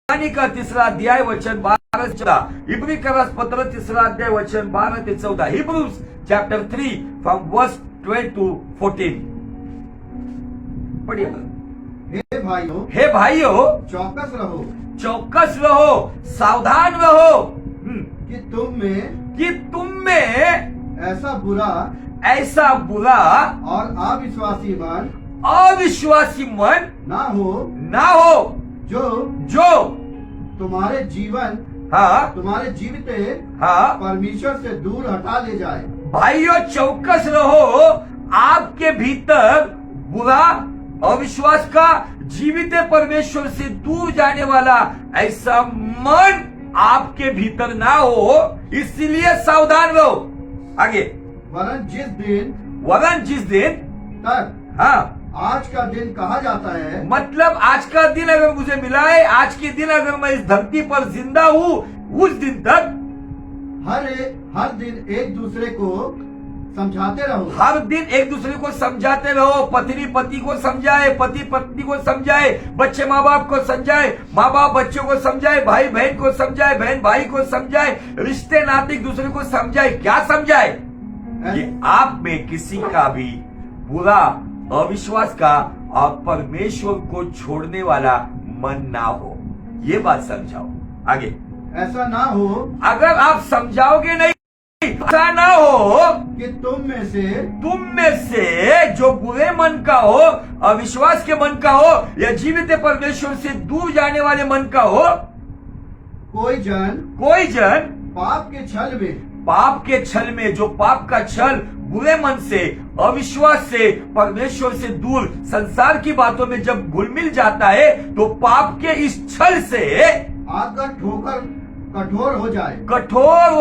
इब्रानी का 3रा अध्याय वचन 12 से 14, इब्री का पत्र 3रा अध्याय वचन 12 से 14, Hebrews chapter 3 from verse 12 to 14। पढ़िए। हे भाइयों चौकस रहो, सावधान रहो कि तुम में ऐसा बुरा और अविश्वासी मन ना हो जो तुम्हारे जीवन तुम्हारे जीवित परमेश्वर से दूर हटा ले जाए। भाइयों चौकस रहो, आपके भीतर बुरा अविश्वास का जीवित परमेश्वर से दूर जाने वाला ऐसा मन आपके भीतर ना हो, इसलिए सावधान रहो। आगे, वरन जिस दिन तक आज का दिन कहा जाता है, मतलब आज का दिन अगर मुझे मिला है, आज के दिन अगर मैं इस धरती पर जिंदा हूँ, उस दिन तक हर दिन एक दूसरे को समझाते रहो। हर दिन एक दूसरे को समझाते रहो। पत्नी पति को समझाए, पति पत्नी को समझाए, बच्चे माँ बाप को समझाए, माँ बाप बच्चों को समझाए, भाई बहन को समझाए, बहन भाई को समझाए, रिश्ते नाते एक दूसरे को समझाए। क्या समझाए? कि आप में किसी का भी बुरा अविश्वास का और परमेश्वर को छोड़ने वाला मन ना हो, ये बात समझाओ। आगे, ऐसा ना हो, अगर आप समझाओगे नहीं, ऐसा ना हो कि तुम में से जो बुरे मन का हो, अविश्वास के मन का हो, या जीवित परमेश्वर से दूर जाने वाले मन का हो, कोई जन पाप के छल में जो पाप का छल बुरे मन से, अविश्वास से, परमेश्वर से दूर, संसार की बातों में जब घुल मिल जाता है, तो पाप के इस छल से आकर ठोकर कठोर हो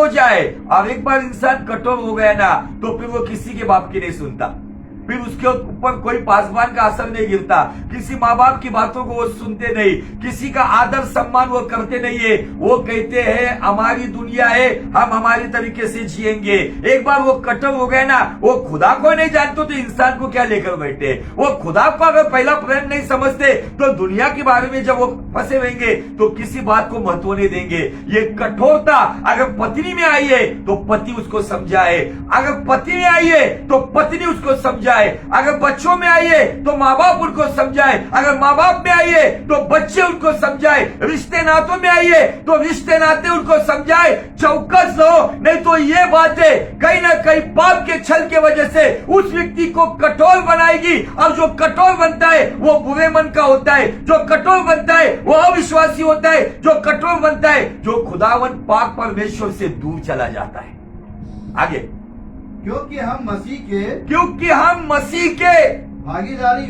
जाए। और एक बार इंसान कठोर हो गया ना, तो फिर वो किसी के बाप की नहीं सुनता, फिर उसके ऊपर कोई पासवान का असर नहीं गिरता, किसी माँ बाप की बातों को वो सुनते नहीं, किसी का आदर सम्मान वो करते नहीं है। वो कहते हैं हमारी दुनिया है, हम हमारी तरीके से जिएंगे। एक बार वो कठोर हो गए ना, वो खुदा को नहीं जानते तो इंसान को क्या लेकर बैठे। वो खुदा को अगर पहला प्रेम नहीं समझते, तो दुनिया के बारे में जब वो फंसे रहेंगे तो किसी बात को महत्व नहीं देंगे। ये कठोरता अगर पत्नी में आई है तो पति उसको समझाए, अगर पति में आई है तो पत्नी उसको समझाए, अगर बच्चों में आई है तो माँ बाप उनको समझाए, अगर माँ बाप में आई है तो बच्चे उनको समझाए, रिश्ते नातों में आई है तो रिश्ते नाते उनको समझाए। चौकस रहो, नहीं तो ये बातें कहीं ना कहीं पाप के छल के वजह से उस व्यक्ति को कठोर बनाएगी। और जो कठोर बनता है वो बुरे मन का होता है, जो कठोर बनता है वो अविश्वासी होता है, जो कठोर बनता है जो खुदावन पाक परमेश्वर से दूर चला जाता है। आगे, क्योंकि हम मसीह के भागीदारी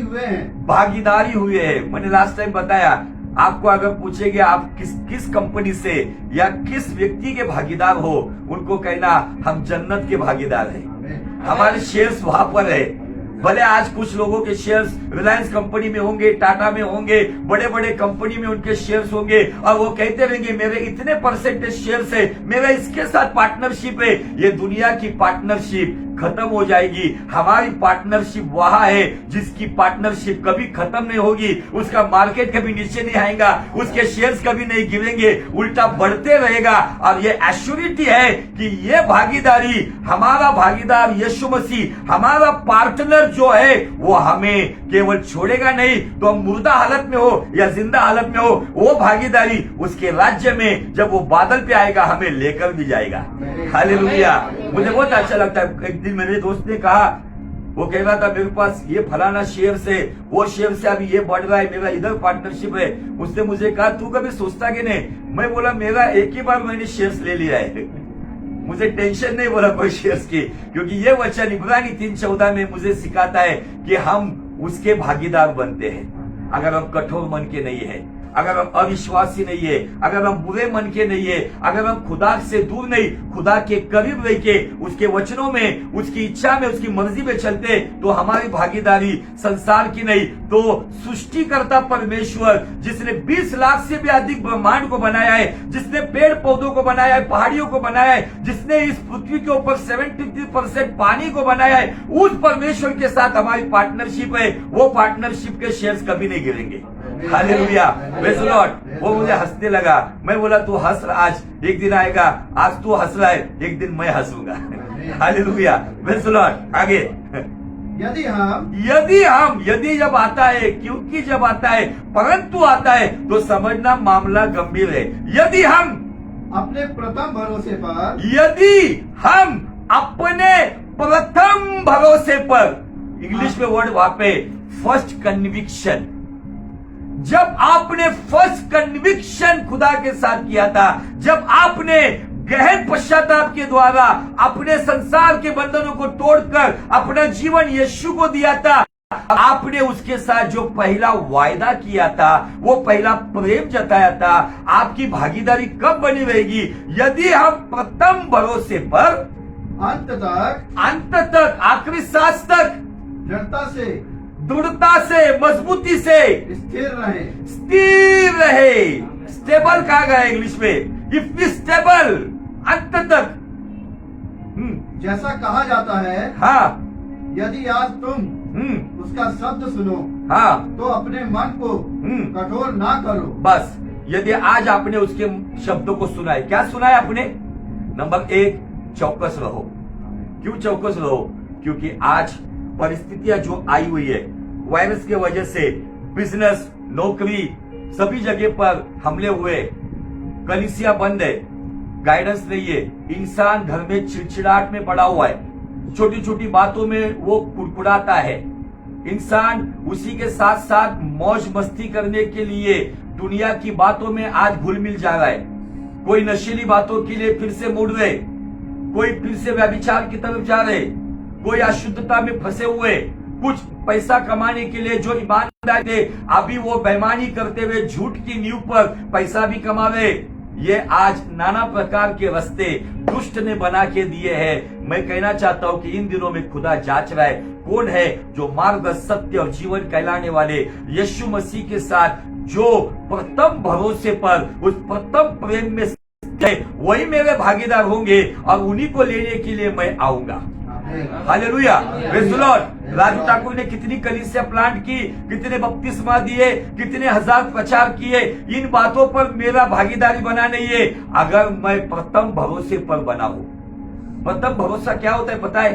हुए हैं। मैंने लास्ट टाइम बताया आपको, अगर पूछेंगे आप किस कंपनी से या किस व्यक्ति के भागीदार हो, उनको कहना हम जन्नत के भागीदार हैं, हमारे शेयर्स वहां पर है। भले आज कुछ लोगों के शेयर्स रिलायंस कंपनी में होंगे, टाटा में होंगे, बड़े बड़े कंपनी में उनके शेयर्स होंगे, और वो कहते रहेंगे मेरे इतने परसेंटेज शेयर्स है, मेरा इसके साथ पार्टनरशिप है। ये दुनिया की पार्टनरशिप खत्म हो जाएगी। हमारी पार्टनरशिप वहां है जिसकी पार्टनरशिप कभी खत्म नहीं होगी, उसका मार्केट कभी नीचे नहीं आएगा, उसके शेयर्स कभी नहीं गिरेंगे, उल्टा बढ़ते रहेगा। और ये एश्योरिटी है कि ये भागीदारी, हमारा भागीदार यीशु मसीह, हमारा पार्टनर जो है वो हमें केवल छोड़ेगा नहीं, तो हम मुर्दा हालत में हो या जिंदा हालत में हो, वो भागीदारी उसके राज्य में जब वो बादल पे आएगा हमें लेकर भी जाएगा। हालेलुया। मुझे बहुत अच्छा लगता है, एक दिन मेरे दोस्त ने कहा, वो कह रहा था मेरे पास ये फलाना शेयर से, वो शेयर से अभी ये बढ़ रहा है, मेरा इधर पार्टनरशिप है। उसने मुझे कहा तू कभी सोचता कि नहीं? मैं बोला मेरा एक ही बार मैंने शेयर्स ले लिया है, मुझे टेंशन नहीं बोला कोई शेयर्स की, क्योंकि ये वचन इब्रानी 3:14 में मुझे सिखाता है कि हम उसके भागीदार बनते हैं। अगर हम कठोर मन के नहीं है, अगर हम अविश्वासी नहीं है, अगर हम बुरे मन के नहीं है, अगर हम खुदा से दूर नहीं, खुदा के करीब रह के उसके वचनों में, उसकी इच्छा में, उसकी मर्जी में चलते, तो हमारी भागीदारी संसार की नहीं, तो सृष्टिकर्ता परमेश्वर जिसने 20 लाख से भी अधिक ब्रह्मांड को बनाया है, जिसने पेड़ पौधों को बनाया है, पहाड़ियों को बनाया है, जिसने इस पृथ्वी के ऊपर 73% पानी को बनाया है, उस परमेश्वर के साथ हमारी पार्टनरशिप है। वो पार्टनरशिप के शेयर्स कभी नहीं गिरेंगे। Hallelujah, praise the Lord. वो मुझे हंसने लगा, मैं बोला तू हंस, आज एक दिन आएगा, आज तू हंस रहा है, एक दिन मैं हंसूंगा। Hallelujah, praise the Lord. आगे, यदि जब आता है, क्योंकि जब आता है, परंतु आता है, तो समझना मामला गंभीर है। यदि हम अपने प्रथम भरोसे पर, इंग्लिश में वर्ड वहां पे फर्स्ट कन्विक्शन, जब आपने फर्स्ट कन्विक्शन खुदा के साथ किया था, जब आपने गहन पश्चाताप के द्वारा अपने संसार के बंधनों को तोड़कर अपना जीवन यीशु को दिया था, आपने उसके साथ जो पहला वायदा किया था, वो पहला प्रेम जताया था, आपकी भागीदारी कब बनी रहेगी? यदि हम प्रथम भरोसे पर अंत तक आखिरी सांस तक दृढ़ता से मजबूती से स्थिर रहे। स्टेबल कहा गया इंग्लिश में, इफ वी स्टेबल, अंत तक। जैसा कहा जाता है, हाँ, यदि आज तुम उसका शब्द सुनो, हाँ, तो अपने मन को कठोर ना करो। बस, यदि आज आपने उसके शब्दों को सुना है, क्या सुना है आपने? नंबर 1, चौकस रहो। क्यों चौकस रहो? क्योंकि आज परिस्थितियां जो आई हुई है, वायरस के वजह से बिजनेस, नौकरी, सभी जगह पर हमले हुए, कलीसिया बंद है, गाइडेंस नहीं है, इंसान घर में चिड़चिड़ाहट में पड़ा हुआ है, छोटी छोटी बातों में वो कुड़कुड़ाता है। इंसान उसी के साथ साथ मौज मस्ती करने के लिए दुनिया की बातों में आज घुल मिल जा रहा है। कोई नशीली बातों के लिए फिर से मुड़ रहे, कोई फिर से व्यभिचार की तरफ जा रहे, कोई अशुद्धता में फंसे हुए, कुछ पैसा कमाने के लिए जो ईमानदार थे, अभी वो बेईमानी करते हुए झूठ की नींव पर पैसा भी कमा रहे। ये आज नाना प्रकार के रास्ते दुष्ट ने बना के दिए हैं। मैं कहना चाहता हूं कि इन दिनों में खुदा जांच रहा है, कौन है जो मार्ग, सत्य और जीवन कहलाने वाले यीशु मसीह के साथ जो प्रथम भरोसे पर, उस प्रथम प्रेम में वही मेरे भागीदार होंगे और उन्हीं को लेने के लिए मैं आऊंगा। Hallelujah, praise the Lord. Raju Thakur ने कितनी कलीसिया प्लांट की, कितने बपतिस्मा दिए, कितने हजार प्रचार किए, इन बातों पर मेरा भागीदारी बना नहीं है अगर मैं प्रथम भरोसे पर बना हूं। प्रथम भरोसा क्या होता है पता है?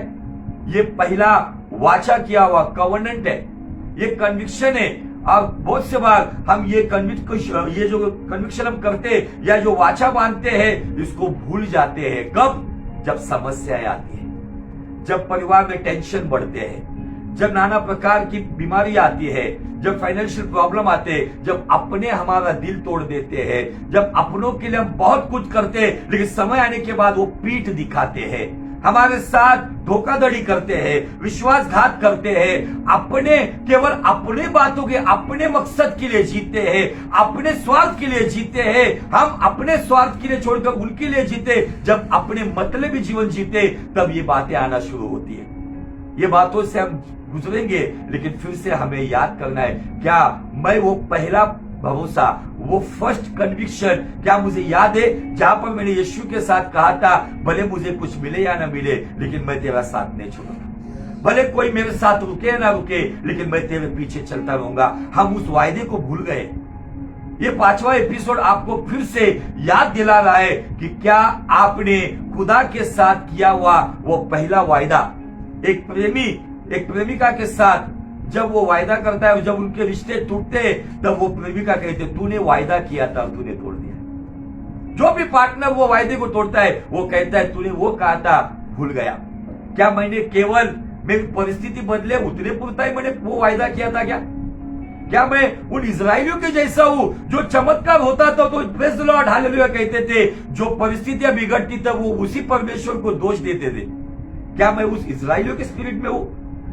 ये पहला वाचा किया हुआ कवर्नेंट है, ये कन्विक्शन है। अब बहुत से बार हम ये जो कन्विक्शन हम करते या जो वाचा बांधते हैं, इसको भूल जाते हैं। कब? जब समस्याएं आती है, जब परिवार में टेंशन बढ़ते हैं, जब नाना प्रकार की बीमारी आती है, जब फाइनेंशियल प्रॉब्लम आते हैं, जब अपने हमारा दिल तोड़ देते हैं, जब अपनों के लिए हम बहुत कुछ करते हैं, लेकिन समय आने के बाद वो पीठ दिखाते हैं, हमारे साथ धोखाधड़ी करते हैं, विश्वासघात करते हैं, केवल अपने बातों के, अपने मकसद के लिए जीते हैं, अपने स्वार्थ के लिए जीते हैं। हम अपने स्वार्थ के लिए छोड़कर उनके लिए जीते। जब अपने मतलबी जीवन जीते, तब ये बातें आना शुरू होती है। ये बातों से हम गुजरेंगे, लेकिन फिर से हमें याद करना है, क्या मैं वो पहला भरोसा, वो फर्स्ट कन्विक्शन, क्या मुझे याद है जहां पर मैंने यीशु के साथ कहा था, भले मुझे कुछ मिले या ना मिले, लेकिन मैं तेरा साथ नहीं छोड़ूंगा, भले कोई मेरे साथ रुके या ना रुके, लेकिन मैं तेरे पीछे चलता रहूंगा। हम उस वायदे को भूल गए। ये 5वां एपिसोड आपको फिर से याद दिला रहा है कि क्या आपने खुदा के साथ किया हुआ वो पहला वायदा, एक प्रेमिका के साथ जब वो वायदा करता है, जब उनके रिश्ते टूटते हैं, तब वो प्रेमिका कहते तूने वायदा किया था, तूने तोड़ दिया। जो भी पार्टनर वो वायदे को तोड़ता है, वो कहता है तूने वो कहा था, भूल गया। क्या मैंने केवल मेरी परिस्थिति बदले उतने पुरता ही मैंने वो वायदा किया था? क्या मैं उन इजराइलियों के जैसा हूं जो चमत्कार होता था तो प्रेज़ द लॉर्ड हालेलुया कहते थे, जो परिस्थितियां बिगड़ती तब वो उसी परमेश्वर को दोष देते थे? क्या मैं उस इजराइलियों के स्पिरिट में हूं,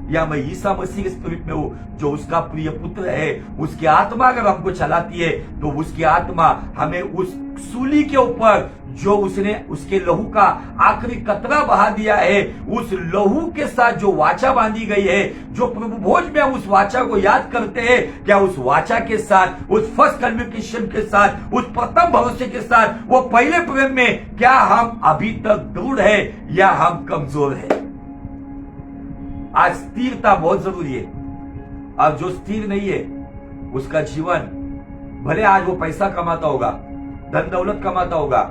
या मैं ईसा मसीह के स्पिरिट में हूं, जो उसका प्रिय पुत्र है? उसकी आत्मा अगर हमको चलाती है, तो उसकी आत्मा हमें उस सूली के ऊपर जो उसने उसके लहू का आखिरी कतरा बहा दिया है, उस लहू के साथ जो वाचा बांधी गई है, जो प्रभु भोज में हम उस वाचा को याद करते हैं, क्या उस वाचा के साथ, उस फर्स्ट कन्विक्शन के साथ, उस प्रथम भरोसे के साथ, वो पहले प्रेम में, क्या हम अभी तक दृढ़ है या हम कमजोर है? आज स्थिरता बहुत जरूरी है। अब जो स्थिर नहीं है, उसका जीवन भले आज वो पैसा कमाता होगा, धन दौलत कमाता होगा,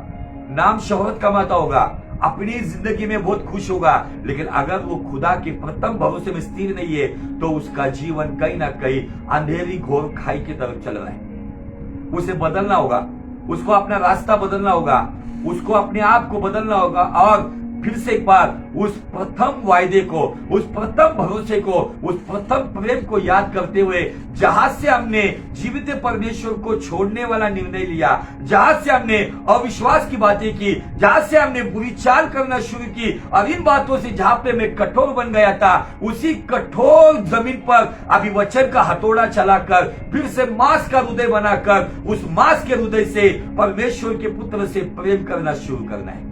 नाम शोहरत कमाता होगा, अपनी जिंदगी में बहुत खुश होगा, लेकिन अगर वो खुदा के प्रथम भरोसे में स्थिर नहीं है तो उसका जीवन कहीं ना कहीं अंधेरी घोर खाई की तरफ चल रहा है। उसे बदलना होगा, उसको अपना रास्ता बदलना होगा, उसको अपने आप को बदलना होगा और फिर से एक बार उस प्रथम वायदे को, उस प्रथम भरोसे को, उस प्रथम प्रेम को याद करते हुए, जहां से हमने जीवित परमेश्वर को छोड़ने वाला निर्णय लिया, जहां से हमने अविश्वास की बातें की, जहां से हमने बुरी चाल करना शुरू की और इन बातों से जहां पे मैं कठोर बन गया था, उसी कठोर जमीन पर अभी वचन का हथौड़ा चलाकर फिर से मांस का हृदय बनाकर उस मांस के हृदय से परमेश्वर के पुत्र से प्रेम करना शुरू करना है।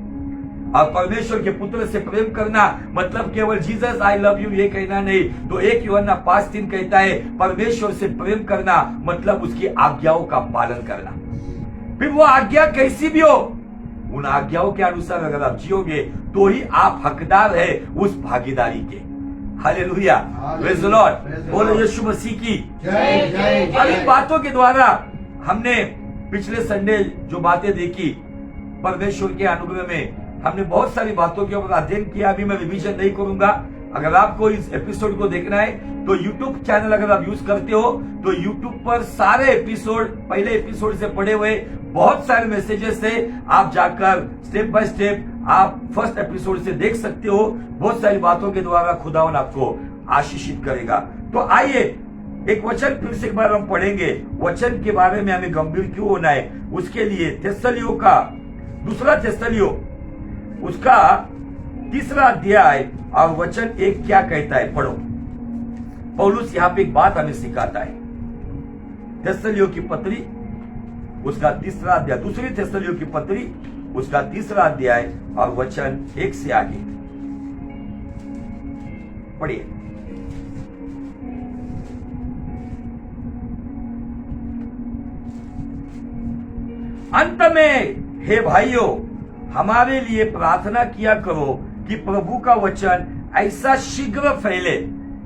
और परमेश्वर के पुत्र से प्रेम करना मतलब केवल जीसस आई लव यू ये कहना नहीं, तो 1 यूहन्ना 5:3 कहता है परमेश्वर से प्रेम करना मतलब उसकी आज्ञाओं का पालन करना। फिर वो आज्ञा कैसी भी हो, उन आज्ञाओं के अनुसार अगर आप जियोगे तो ही आप हकदार है उस भागीदारी के। हालेलुया, प्रेज़ द लॉर्ड, बोलो यीशु मसीह की जय जय अब इन जय। बातों के द्वारा हमने पिछले संडे जो बातें देखी, परमेश्वर के अनुग्रह में हमने बहुत सारी बातों के ऊपर अध्ययन किया। अभी मैं रिवीजन नहीं करूंगा। अगर आपको इस एपिसोड को देखना है तो यूट्यूब चैनल अगर आप यूज करते हो तो यूट्यूब पर सारे एपिसोड, पहले एपिसोड से पढ़े हुए बहुत सारे मैसेजेस है, आप जाकर स्टेप बाय स्टेप आप फर्स्ट एपिसोड से देख सकते हो। बहुत सारी बातों के द्वारा खुदावन आपको आशीषित करेगा। तो आइए एक वचन फिर से एक बार हम पढ़ेंगे। वचन के बारे में हमें गंभीर क्यों होना है, उसके लिए थिस्सलुनियों का दूसरा थिस्सलुनियों उसका 3 अध्याय और वचन 1 क्या कहता है, पढ़ो। पौलुस यहाँ पे एक बात हमें सिखाता है। थिस्सलुनियों की पत्री उसका 3 अध्याय, दूसरी थिस्सलुनियों की पत्री उसका 3 अध्याय और वचन 1 से आगे पढ़िए। अंत में हे भाइयों, हमारे लिए प्रार्थना किया करो कि प्रभु का वचन ऐसा शीघ्र फैले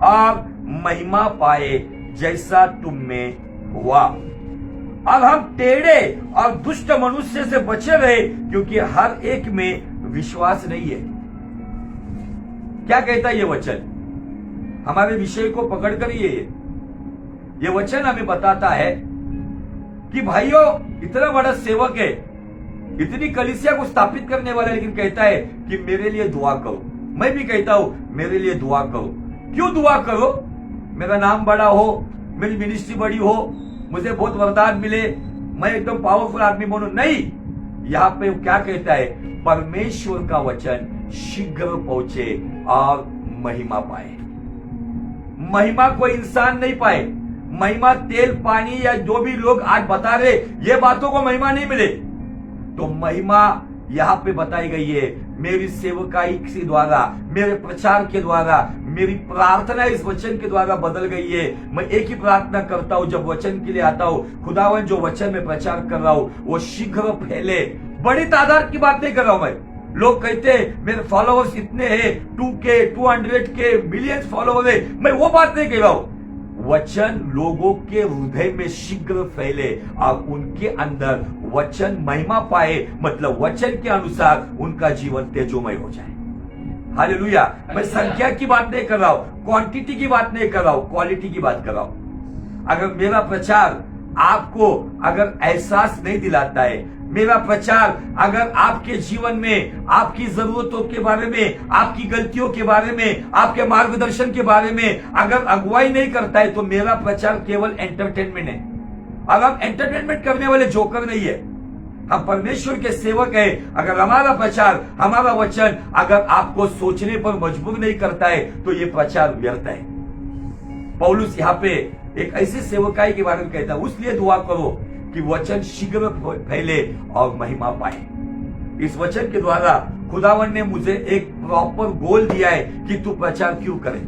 और महिमा पाए जैसा तुम में हुआ, और हम टेढ़े और दुष्ट मनुष्य से बचे रहे, क्योंकि हर एक में विश्वास नहीं है। क्या कहता है ये वचन? हमारे विषय को पकड़ कर ये वचन हमें बताता है कि भाइयों, इतना बड़ा सेवक है, इतनी कलीसिया को स्थापित करने वाला है, लेकिन कहता है कि मेरे लिए दुआ करो। मैं भी कहता हूं मेरे लिए दुआ करो। क्यों दुआ करो? मेरा नाम बड़ा हो, मेरी मिनिस्ट्री बड़ी हो, मुझे बहुत वरदान मिले, मैं एकदम पावरफुल आदमी बनूं। नहीं, यहाँ पे क्या कहता है? परमेश्वर का वचन शीघ्र पहुंचे और महिमा पाए। महिमा कोई इंसान नहीं पाए। महिमा तेल पानी या जो भी लोग आज बता रहे, ये बातों को महिमा नहीं मिले। तो महिमा यहाँ पे बताई गई है मेरी सेवकाई के द्वारा, मेरे प्रचार के द्वारा, मेरी प्रार्थना इस वचन के द्वारा बदल गई है। मैं एक ही प्रार्थना करता हूँ जब वचन के लिए आता हूँ, खुदावन जो वचन में प्रचार कर रहा हूँ वो शीघ्र फैले। बड़ी तादाद की बात नहीं कर रहा हूं मैं। लोग कहते हैं मेरे फॉलोअर्स इतने हैं, 2K 200K मिलियंस फॉलोअर है, मैं वो बात नहीं कह रहा हूं। वचन लोगों के हृदय में शीघ्र फैले और उनके अंदर वचन महिमा पाए, मतलब वचन के अनुसार उनका जीवन तेजोमय हो जाए। हालेलुया। मैं संख्या की बात नहीं कर रहा हूं, क्वांटिटी की बात नहीं कर रहा हूं, क्वालिटी की बात कर रहा हूं। अगर मेरा प्रचार आपको अगर एहसास नहीं दिलाता है, मेरा प्रचार अगर आपके जीवन में आपकी जरूरतों के बारे में, आपकी गलतियों के बारे में, आपके मार्गदर्शन के बारे में अगर अगुवाई नहीं करता है, तो मेरा प्रचार केवल एंटरटेनमेंट है। और हम एंटरटेनमेंट करने वाले जोकर नहीं है, हम परमेश्वर के सेवक है। अगर हमारा प्रचार, हमारा वचन अगर आपको सोचने पर मजबूर नहीं करता है, तो ये प्रचार व्यर्थ है। पौलुस यहाँ पे एक ऐसी सेवकाई के बारे में कहता है, उसलिए दुआ करो कि वचन शीघ्र फैले और महिमा पाए। इस वचन के द्वारा खुदावन ने मुझे एक प्रॉपर गोल दिया है कि तू प्रचार क्यों करे।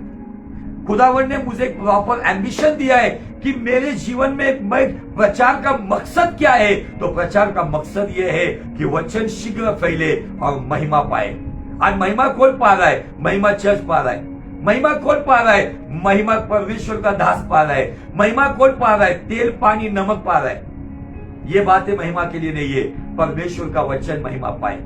खुदावन ने मुझे एक प्रॉपर एम्बिशन दिया है कि मेरे जीवन में मैं प्रचार का मकसद क्या है। तो प्रचार का मकसद यह है कि वचन शीघ्र फैले और महिमा पाए। आज महिमा कौन पा रहा है? महिमा चर्च पा रहा है। महिमा कौन पा रहा है? महिमा परमेश्वर का दास पा रहा है। महिमा कौन पा रहा है? तेल पानी नमक पा रहा है। ये बातें महिमा के लिए नहीं है, परमेश्वर का वचन महिमा पाए।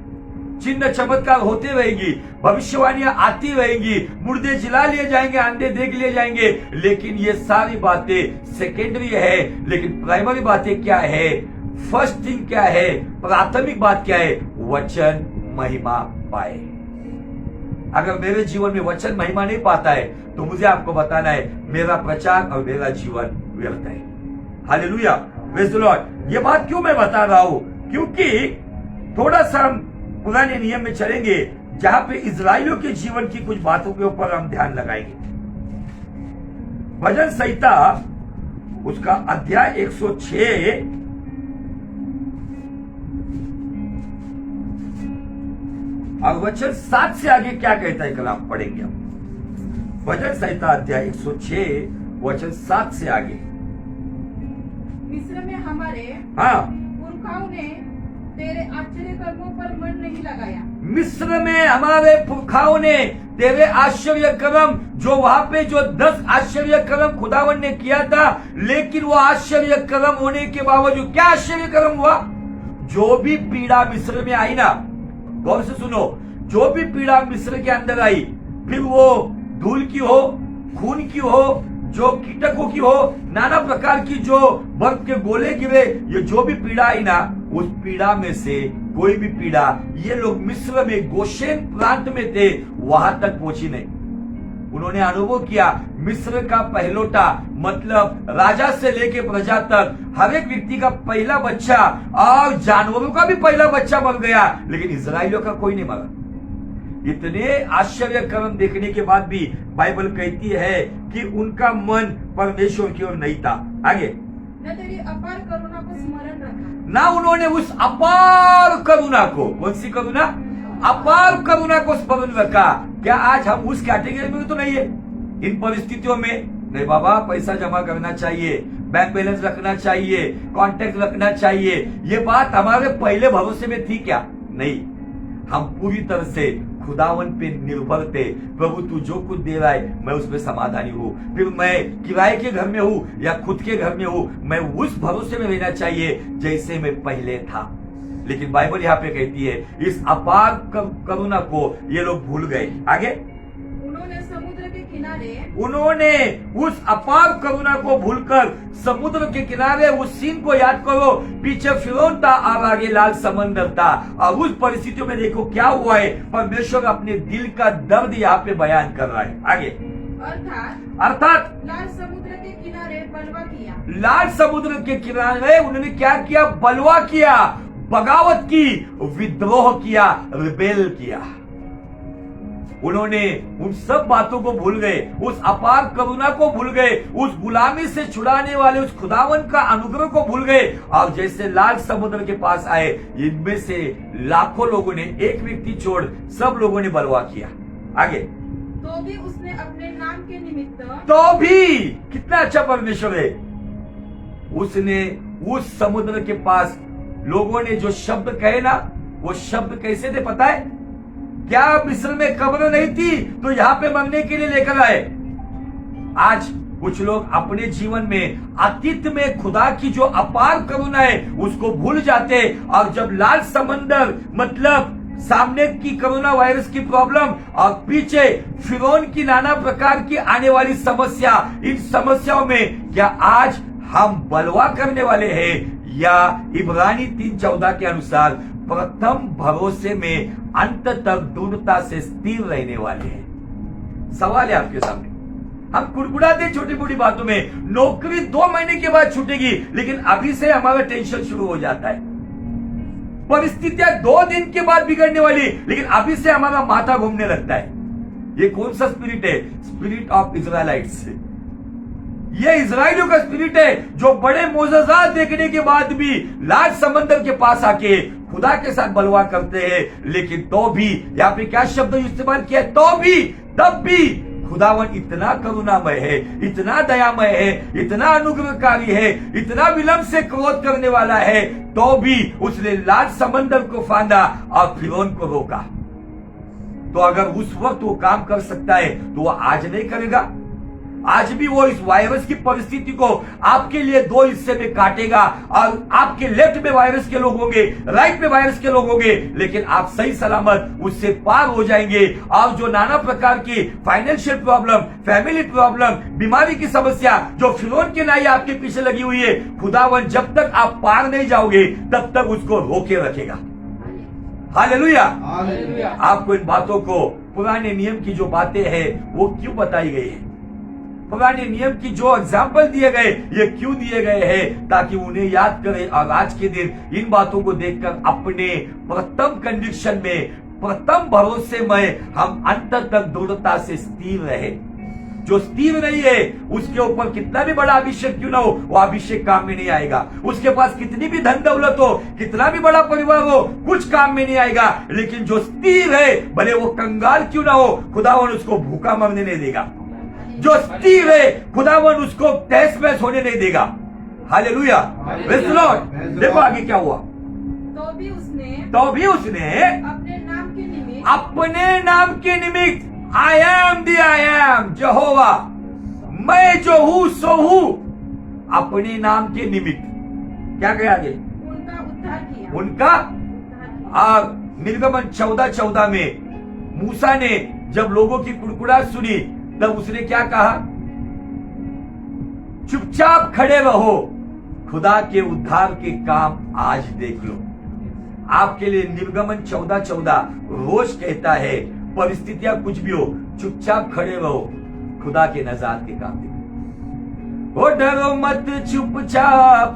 चिन्ह चमत्कार होते रहेगी, भविष्यवाणियां आती रहेंगी, मुर्दे जिला लिए जाएंगे, अंधे देख लिए जाएंगे, लेकिन ये सारी बातें सेकेंडरी है। लेकिन प्राइमरी बातें क्या है, फर्स्ट थिंग क्या है, प्राथमिक बात क्या है, वचन महिमा पाए। अगर मेरे जीवन में वचन महिमा नहीं पाता है तो मुझे आपको बताना है मेरा प्रचार और मेरा जीवन व्यर्थ है। Hallelujah, praise the Lord. ये बात क्यों मैं बता रहा हूं, क्योंकि थोड़ा सा हम पुराने नियम में चलेंगे जहां पे इजराइलियों के जीवन की कुछ बातों के ऊपर हम ध्यान लगाएंगे। भजन संहिता उसका अध्याय 106 और वचन 7 से आगे क्या कहता है कलाम पढ़ेंगे हम। भजन संहिता अध्याय 106 वचन 7 से आगे। मिस्र में हमारे पुरखाओं ने तेरे आश्चर्य कर्मों पर मन नहीं लगाया। मिस्र में हमारे पुरखाओं ने तेरे आश्चर्य कर्म, जो वहां पे जो 10 आश्चर्य कर्म खुदावन ने किया था, लेकिन वो आश्चर्य कर्म होने के बावजूद क्या आश्चर्य कर्म हुआ, जो भी पीड़ा मिस्र में आई ना, गौर से सुनो, जो भी पीड़ा मिस्र के अंदर आई, फिर वो धूल की हो, खून की हो, जो कीटकों की हो, नाना प्रकार की जो बर्फ के गोले गिरे, ये जो भी पीड़ा आई ना, उस पीड़ा में से कोई भी पीड़ा, ये लोग मिस्र में गोशेन प्रांत में थे, वहां तक पहुंची नहीं। उन्होंने अनुभव किया मिस्र का पहलोटा, मतलब राजा से लेके प्रजा तक हर एक व्यक्ति का पहला बच्चा और जानवरों का भी पहला बच्चा मर गया, लेकिन इजराइलियों का कोई नहीं मरा। इतने आश्चर्य कर्म देखने के बाद भी बाइबल कहती है कि उनका मन परमेश्वर की ओर नहीं था। आगे, न तेरी अपार करुणा को स्मरण रखा, ना उन्होंने उस अपार करुणा को, कौन सी करुणा, अपार करुणा को स्मरण रखा। क्या आज हम उस कैटेगरी में तो नहीं है इन परिस्थितियों में? नहीं बाबा, पैसा जमा करना चाहिए, बैंक बैलेंस रखना चाहिए, कॉन्टेक्ट रखना चाहिए, ये बात हमारे पहले भरोसे में थी क्या? नहीं, हम पूरी तरह से खुदावन पे निर्भर थे। प्रभु तू जो कुछ दे रहा है मैं उसमें समाधानी हूँ, फिर मैं किराए के घर में हूँ या खुद के घर में हूँ, मैं उस भरोसे में रहना चाहिए जैसे मैं पहले था। लेकिन बाइबल यहाँ पे कहती है इस अपार करुणा को ये लोग भूल गए। आगे, उन्होंने समुद्र के किनारे, उन्होंने उस अपार करुणा को भूलकर समुद्र के किनारे उस सीन को याद करो, पीछे फिरौन था और आगे लाल समंदर था, और उस परिस्थितियों में देखो क्या हुआ है। परमेश्वर अपने दिल का दर्द यहाँ पे बयान कर रहा है। आगे, अर्थात लाल समुद्र के किनारे बलवा किया, लाल समुद्र के किनारे उन्होंने क्या किया? बलवा किया, बगावत की, विद्रोह किया, रिबेल किया। उन्होंने उन सब बातों को भूल गए, उस अपार करुणा को भूल गए, उस गुलामी से छुड़ाने वाले उस खुदावन का अनुग्रह को भूल गए, और जैसे लाल समुद्र के पास आए, इनमें से लाखों लोगों ने, एक व्यक्ति छोड़ सब लोगों ने बलवा किया। आगे, तो भी उसने अपने नाम के निमित्त, तो भी, कितना अच्छा परमेश्वर है, उसने उस समुद्र के पास लोगों ने जो शब्द कहे ना, वो शब्द कैसे थे पता है? क्या मिस्र में कब्र नहीं थी तो यहाँ पे मरने के लिए लेकर आए। आज कुछ लोग अपने जीवन में अतीत में खुदा की जो अपार करुणा है उसको भूल जाते, और जब लाल समंदर, मतलब सामने की कोरोना वायरस की प्रॉब्लम और पीछे फिरौन की नाना प्रकार की आने वाली समस्या, इन समस्याओं में क्या आज हम बलवा करने वाले हैं, या इब्रानी 3:14 के अनुसार प्रथम भरोसे में अंत तक दृढ़ता से स्थिर रहने वाले हैं? सवाल है आपके सामने। हम कुड़कुड़ाते छोटी मोटी बातों में, नौकरी 2 महीने के बाद छूटेगी, लेकिन अभी से हमारा टेंशन शुरू हो जाता है। परिस्थितियां 2 दिन के बाद बिगड़ने वाली, लेकिन अभी से हमारा माथा घूमने लगता है। ये कौन सा स्पिरिट है? Spirit of Israelites. ये इजराइलियों का स्पिरिट है जो बड़े मोजज़ात देखने के बाद भी लाल समंदर के पास आके खुदा के साथ बलवा करते हैं, लेकिन तो भी, यहाँ पे क्या शब्द इस्तेमाल किया? तो भी, तब भी खुदावन इतना करुणामय है, इतना दयामय है, इतना अनुग्रहकारी है, इतना विलंब से क्रोध करने वाला है, तो भी उसने लाल समंदर को फांदा और फिरौन को रोका। तो अगर उस वक्त वो काम कर सकता है तो वो आज नहीं करेगा? आज भी वो इस वायरस की परिस्थिति को आपके लिए दो हिस्से में काटेगा, और आपके लेफ्ट में वायरस के लोग होंगे, राइट में वायरस के लोग होंगे, लेकिन आप सही सलामत उससे पार हो जाएंगे। और जो नाना प्रकार की फाइनेंशियल प्रॉब्लम, फैमिली प्रॉब्लम, बीमारी की समस्या जो फिरौन की नाई आपके पीछे लगी हुई है, खुदावन जब तक आप पार नहीं जाओगे तब तक उसको रोके रखेगा। हालेलुया। आपको इन बातों को, पुराने नियम की जो बातें हैं वो क्यों बताई गई है, पुराने नियम की जो एग्जाम्पल दिए गए ये क्यों दिए गए हैं, ताकि उन्हें याद करें और आज के दिन इन बातों को देखकर अपने प्रथम कंडीशन में, प्रथम भरोसे में हम अंत तक दृढ़ता से स्थिर रहे। जो स्थिर नहीं है उसके ऊपर कितना भी बड़ा अभिषेक क्यों ना हो, वो अभिषेक काम में नहीं आएगा। उसके पास कितनी भी धन दौलत हो, कितना भी बड़ा परिवार हो, कुछ काम में नहीं आएगा। लेकिन जो स्थिर है, भले वो कंगाल क्यों ना हो, खुदावन उसको भूखा मरने नहीं देगा। जो स्थिर है, खुदावन उसको तहस महस होने नहीं देगा। Hallelujah, praise the Lord. देखो आगे क्या हुआ। तो भी उसने अपने नाम के निमित्त I am the I am यहोवा, मैं जो हूं सो हूं, अपने नाम के निमित्त क्या कहा आगे, उनका उद्धार किया। और निर्गमन 14:14 में मूसा ने जब लोगों की कुड़कुड़ाहट सुनी तब उसने क्या कहा, चुपचाप खड़े रहो, खुदा के उद्धार के काम आज देख लो। आपके लिए निर्गमन 14:14 रोज कहता है, परिस्थितियां कुछ भी हो, चुपचाप खड़े रहो, खुदा के नजात के काम देखो। ओ डरो मत, चुपचाप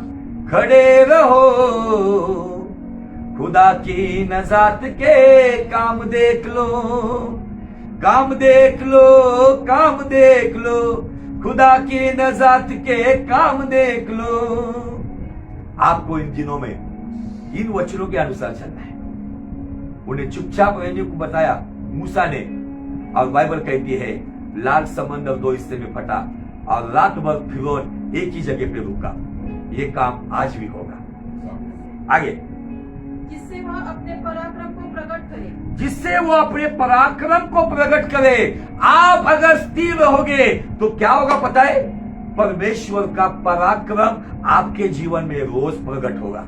खड़े रहो, खुदा की नजात के काम देख लो, काम देख लो, काम देख लो, खुदा की नजात के काम देख लो। आपको इन दिनों में इन वचनों के अनुसार चलना है। उन्हें चुपचाप रहने को बताया मूसा ने, और बाइबल कहती है लाल समंदर दो हिस्से में फटा और रात भर फिरौन एक ही जगह पे रुका। ये काम आज भी होगा। आगे, जिससे वह अपने पराक्रम को प्रकट करे, जिससे वो अपने पराक्रम को प्रकट करे। आप अगर स्थिर रहोगे तो क्या होगा पता है, परमेश्वर का पराक्रम आपके जीवन में रोज प्रकट होगा।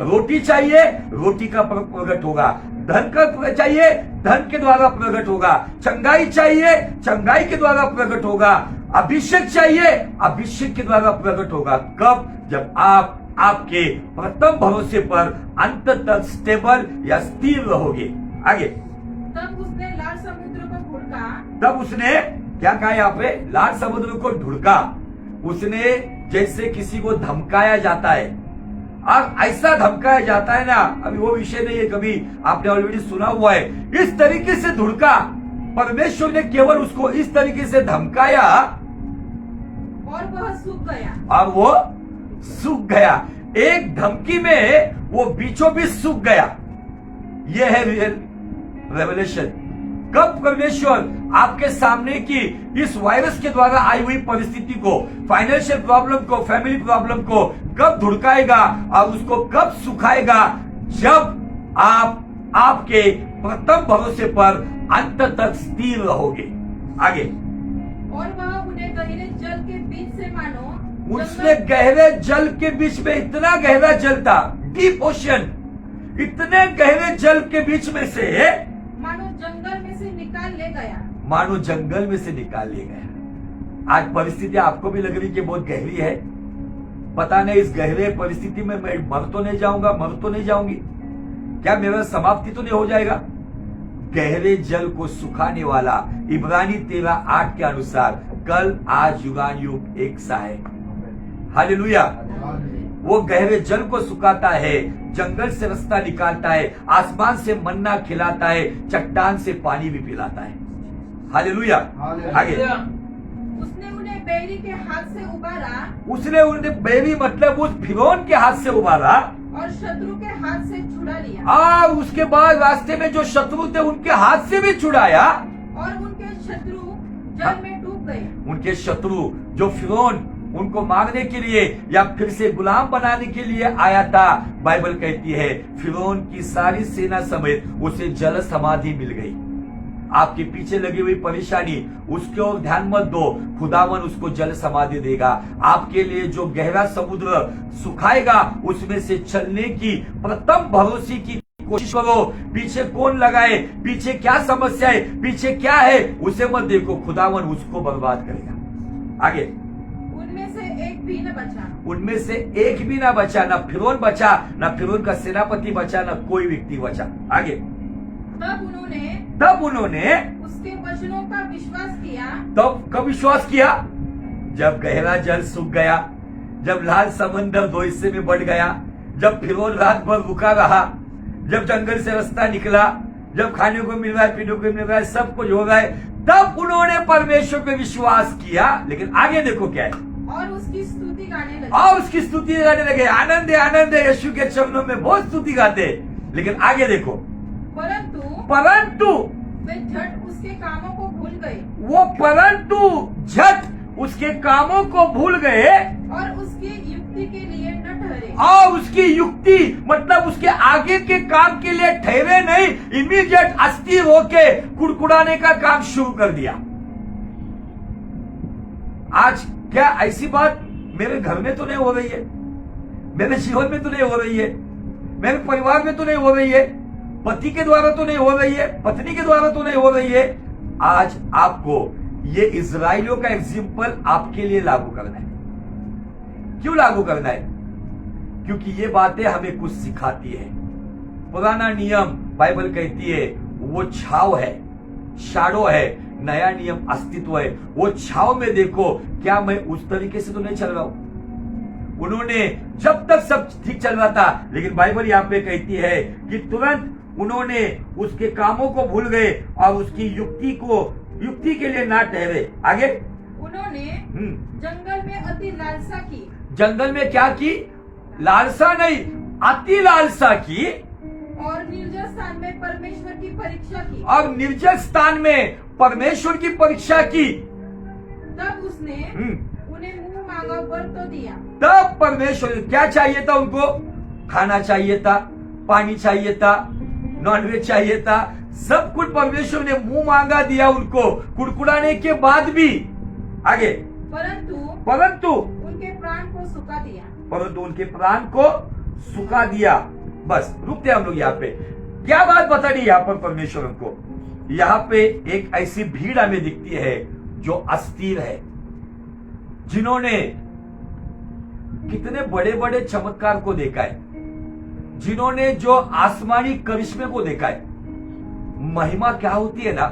रोटी चाहिए, रोटी का प्रकट होगा। धन का चाहिए, धन के द्वारा प्रकट होगा। चंगाई चाहिए, चंगाई के द्वारा प्रकट होगा। अभिषेक चाहिए, अभिषेक के द्वारा प्रकट होगा। कब? जब आप आपके प्रथम भरोसे पर अंत तक स्टेबल या स्थिर रहोगे। आगे, तब उसने लाल समुद्र को ढूंढा। तब उसने क्या कहा यहाँ पे, लाल समुद्र को ढूंढा। उसने जैसे किसी को धमकाया जाता है, और ऐसा धमकाया जाता है ना, अभी वो विषय नहीं है, कभी आपने ऑलरेडी सुना हुआ है। इस तरीके से धुड़का, परमेश्वर ने केवल उसको इस तरीके से धमकाया और वह सूख गया। और वो सूख गया। एक धमकी में वो बीचों बीच सूख गया। यह है रियल रेवलेशन। कब परमेश्वर आपके सामने की इस वायरस के द्वारा आई हुई परिस्थिति को, फाइनेंशियल प्रॉब्लम को, फैमिली प्रॉब्लम को कब धुड़काएगा और उसको कब सुखाएगा, जब आप आपके प्रथम भरोसे पर अंत तक स्थिर रहोगे। आगे, और वह उन्हें गहरे जल के बीच से मानो, उसने गहरे जल के बीच में, इतना गहरा जल था, डीप ओशन, इतने गहरे जल के बीच में से मानो जंगल में से निकाल ले गया। मानो जंगल में से निकाल ले गया। आज परिस्थिति आपको भी लग रही कि बहुत गहरी है। पता नहीं इस गहरे परिस्थिति में मैं मर तो नहीं जाऊंगा, मर तो नहीं जाऊंगी, क्या मेरा समाप्ति तो नहीं हो जाएगा। गहरे जल को सुखाने वाला इब्रानी 13:8 के अनुसार कल आज युगान युग एक सा है। हालेलुया। वो गहरे जल को सुखाता है, जंगल से रास्ता निकालता है, आसमान से मन्ना खिलाता है, चट्टान से पानी भी पिलाता है। हालेलुया। आगे, उसने उन्हें बैरी के हाथ से उबारा। उसने उन्हें बैरी मतलब उस फिरौन के हाथ से उबारा और शत्रु के हाथ से छुड़ा लिया। और उसके बाद रास्ते में जो शत्रु थे उनके हाथ से भी छुड़ाया, और उनके शत्रु जल में डूब गए। उनके शत्रु जो फिरौन उनको मारने के लिए या फिर से गुलाम बनाने के लिए आया था, बाइबल कहती है फिरौन की सारी सेना समेत उसे जल समाधि मिल गई। आपके पीछे लगी हुई परेशानी उसके ओर ध्यान मत दो, खुदावन उसको जल समाधि देगा। आपके लिए जो गहरा समुद्र सुखाएगा उसमें से चलने की प्रथम भरोसे की कोशिश करो। पीछे कौन लगाए, पीछे क्या समस्या है, पीछे क्या है, उसे मत देखो, खुदावन उसको बर्बाद करेगा। आगे, उनमें से एक भी न बचा, उनमें से एक भी ना बचा, ना फिरौन बचा, ना फिरौन का सेनापति बचा, ना कोई व्यक्ति बचा। आगे, तब उन्होंने उसके वचनों का विश्वास किया। तब कब विश्वास किया? जब गहरा जल सूख गया, जब लाल समंदर दो हिस्से में बढ़ गया, जब फिरौन रात भर रुका रहा, जब जंगल से रास्ता निकला, जब खाने को मिल रहा है, पीने को मिल रहा है, सब कुछ हो रहा है, तब उन्होंने परमेश्वर पे विश्वास किया। लेकिन आगे देखो क्या है, और उसकी स्तुति गाने लगे। और उसकी स्तुति गाने लगे। आनंद है यीशु के चरणों में बहुत स्तुति गाते। लेकिन आगे देखो, परंतु वे झट उसके कामों को भूल गए। वो परंतु झट उसके कामों को भूल गए और उसकी युक्ति के लिए न ठहरे। और उसकी युक्ति मतलब उसके आगे के काम के लिए ठहरे नहीं, इमीडिएट अस्थिर होके कुड़कुड़ाने का काम शुरू कर दिया। आज क्या ऐसी बात मेरे घर में तो नहीं हो रही है, मेरे जीवन में तो नहीं हो रही है, मेरे परिवार में तो नहीं हो रही है, पति के द्वारा तो नहीं हो रही है, पत्नी के द्वारा तो नहीं हो रही है। आज आपको ये इजराइलियों का एग्जाम्पल आपके लिए लागू करना है। क्यों लागू करना है? क्योंकि ये बातें हमें कुछ सिखाती है। पुराना नियम बाइबल कहती है वो छाव है, शाडो है, नया नियम अस्तित्व है। वो छाव में देखो, क्या मैं उस तरीके से तो नहीं चल रहा हूं? उन्होंने जब तक सब ठीक चल रहा था, लेकिन बाइबल यहां पे कहती है कि तुरंत उन्होंने उसके कामों को भूल गए और उसकी युक्ति के लिए ना ठहरे। आगे, उन्होंने जंगल में अति लालसा की। जंगल में क्या की? लालसा नहीं, अति लालसा की। और निर्जल स्थान में परमेश्वर की परीक्षा की। और निर्जल स्थान में परमेश्वर की परीक्षा की। तब उसने उन्हें मुंह मांगा वर तो दिया। तब परमेश्वर क्या चाहिए था उनको? खाना चाहिए था, पानी चाहिए था, नॉनवेज चाहिए था, सब कुछ परमेश्वर ने मुंह मांगा दिया उनको, कुड़कुड़ाने के बाद भी। आगे, परंतु उनके प्राण को सुखा दिया। परंतु उनके प्राण को सुखा दिया। बस रुकते हम लोग यहाँ पे। क्या बात बता रही यहाँ पर परमेश्वर को? यहाँ पे एक ऐसी भीड़ हमें दिखती है जो अस्थिर है, जिन्होंने कितने बड़े बड़े चमत्कार को देखा है, जिन्होंने जो आसमानी करिश्मे को देखा है। महिमा क्या होती है ना,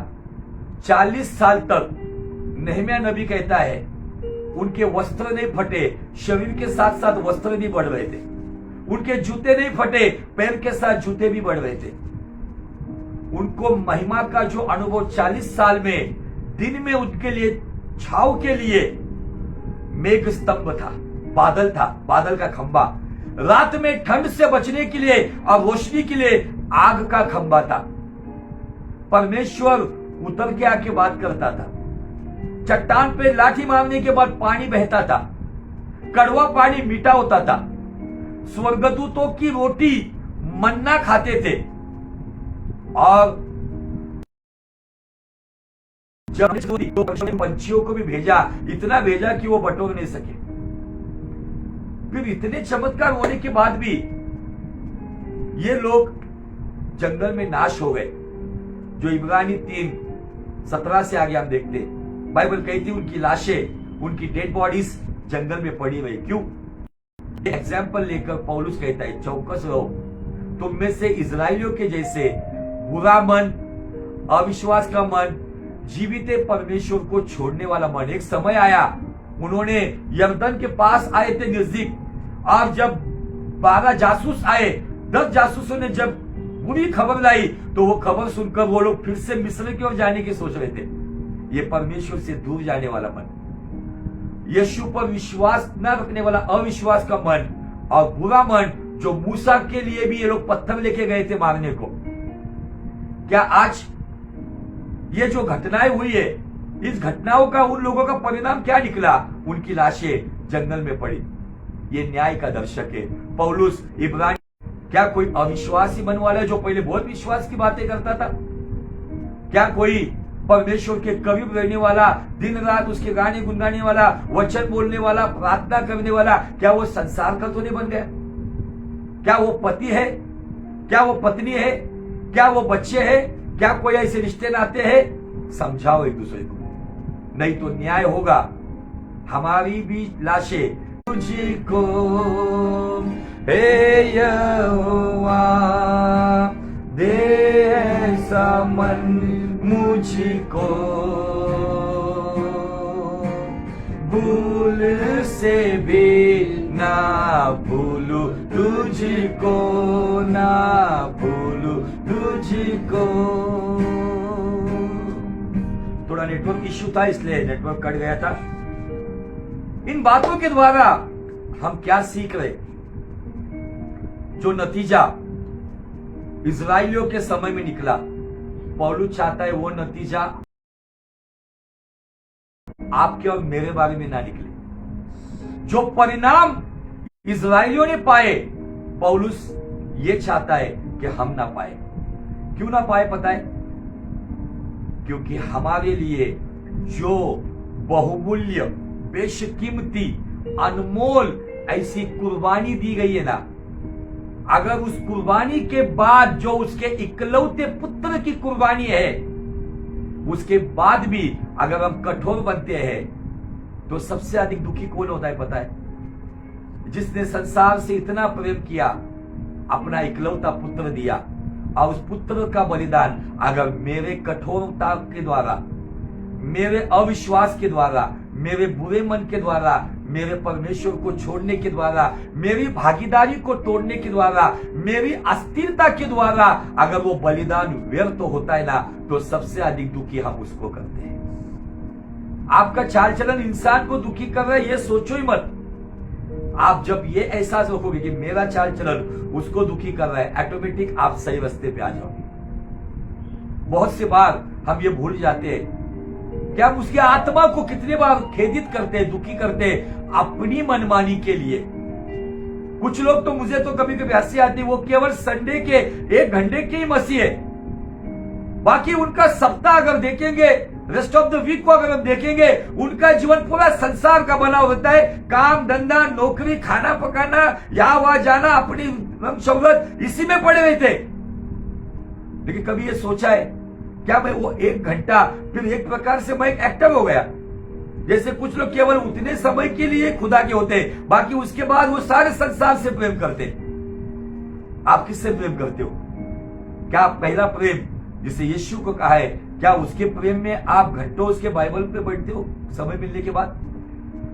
40 साल तक नहम्याह नबी कहता है उनके वस्त्र नहीं फटे, शरीर के साथ साथ वस्त्र भी बढ़ रहे थे, उनके जूते नहीं फटे, पैर के साथ जूते भी बढ़ रहे थे। उनको महिमा का जो अनुभव 40 साल में, दिन में उनके लिए छाव के लिए मेघ स्तंभ था, बादल था, बादल का खंबा, रात में ठंड से बचने के लिए और रोशनी के लिए आग का खंबा था। परमेश्वर उतर के आके बात करता था, चट्टान पे लाठी मारने के बाद पानी बहता था, कड़वा पानी मीठा होता था, स्वर्गदूतों की रोटी मन्ना खाते थे, और जब पंछियों को भी भेजा, इतना भेजा कि वो बटोर नहीं सके। फिर इतने चमत्कार होने के बाद भी ये लोग जंगल में नाश हो गए। जो इब्रानी 3:17 से आगे हम देखते, बाइबल कहती उनकी लाशें, उनकी डेड बॉडीज जंगल में पड़ी हुई। क्यों? एग्जाम्पल लेकर पौलुस कहता है चौकस रहो, तुम में से इजराइलियों के जैसे बुरा मन, अविश्वास का मन, जीवित परमेश्वर को छोड़ने वाला मन। एक समय आया, उन्होंने यरदन के पास आए थे नजदीक, और जब 12 जासूस आए, 10 जासूसों ने जब बुरी खबर लाई, तो वो खबर सुनकर वो लोग फिर से मिस्र की ओर जाने की सोच रहे थे। ये परमेश्वर से दूर जाने वाला मन, यीशु पर विश्वास न रखने वाला अविश्वास का मन, और बुरा मन जो मूसा के लिए भी ये लोग पत्थर लेके गए थे मारने को। क्या आज ये जो घटनाएं हुई है, इस घटनाओं का उन लोगों का परिणाम क्या निकला? उनकी लाशें जंगल में पड़ी। ये न्याय का दर्शक है पौलुस इब्रानी। क्या कोई अविश्वासी मन वाला है जो पहले बहुत विश्वास की बातें करता था? क्या कोई परमेश्वर के करीब रहने वाला, दिन रात उसके गाने गुनगाने वाला, वचन बोलने वाला, प्रार्थना करने वाला, क्या वो संसार का तो नहीं बन गया? क्या वो पति है? क्या वो पत्नी है? क्या वो बच्चे हैं? क्या कोई ऐसे रिश्ते नाते हैं? समझाओ एक दूसरे को, नहीं तो न्याय होगा। हमारी भी लाशें तुझको हे यहोवा दे ऐसा मन मुझको, भूल से भी ना भूलू तुझको, ना भूलू तुझको। थोड़ा नेटवर्क इश्यू था इसलिए नेटवर्क कट गया था। इन बातों के द्वारा हम क्या सीख रहे? जो नतीजा इजराइलियों के समय में निकला, पौलुस चाहता है वो नतीजा आपके और मेरे बारे में ना निकले। जो परिणाम इजराइलियों ने पाए, पौलुस ये चाहता है कि हम ना पाए। क्यों ना पाए पता है? क्योंकि हमारे लिए जो बहुमूल्य, बेशकीमती, अनमोल ऐसी कुर्बानी दी गई है ना, अगर उस कुर्बानी के बाद जो उसके इकलौते पुत्र की कुर्बानी है, उसके बाद भी अगर हम कठोर बनते हैं, तो सबसे अधिक दुखी कौन होता है पता है? जिसने संसार से इतना प्रेम किया, अपना इकलौता पुत्र दिया, और उस पुत्र का बलिदान अगर मेरे कठोरता के द्वारा, मेरे अविश्वास के द्वारा, मेरे बुरे मन के द्वारा, मेरे परमेश्वर को छोड़ने के द्वारा, मेरी भागीदारी को तोड़ने के द्वारा, मेरी अस्थिरता के द्वारा अगर वो बलिदान व्यर्थ होता है ना, तो सबसे अधिक दुखी हम उसको करते हैं। आपका चाल चलन इंसान को दुखी कर रहा है, ये सोचो ही मत। आप जब ये एहसास रखोगे कि मेरा चाल चलन उसको दुखी कर रहा है, ऑटोमेटिक आप सही रास्ते पे आ जाओगे। बहुत से बार हम ये भूल जाते हैं कि हम उसकी आत्मा को कितने बार खेदित करते हैं, दुखी करते हैं अपनी मनमानी के लिए। कुछ लोग तो, मुझे तो कभी कभी हंसी आती है, वो केवल संडे के 1 घंटे के ही मसीह है, बाकी उनका सप्ताह अगर देखेंगे, रेस्ट ऑफ द वीक को अगर हम देखेंगे, उनका जीवन पूरा संसार का बना होता है। काम धंधा, नौकरी, खाना पकाना, यहां वहां जाना, अपनी शौहरत, इसी में पड़े रहते। लेकिन कभी ये सोचा है क्या मैं वो 1 घंटा, फिर एक प्रकार से मैं एक एक्टर हो गया? जैसे कुछ लोग केवल उतने समय के लिए खुदा के होते, बाकी उसके बाद वो सारे संसार से प्रेम करते। आप किससे प्रेम करते हो? क्या पहला प्रेम जिसे यीशु को कहा है, क्या उसके प्रेम में आप घंटों उसके बाइबल पे बैठते हो समय मिलने के बाद?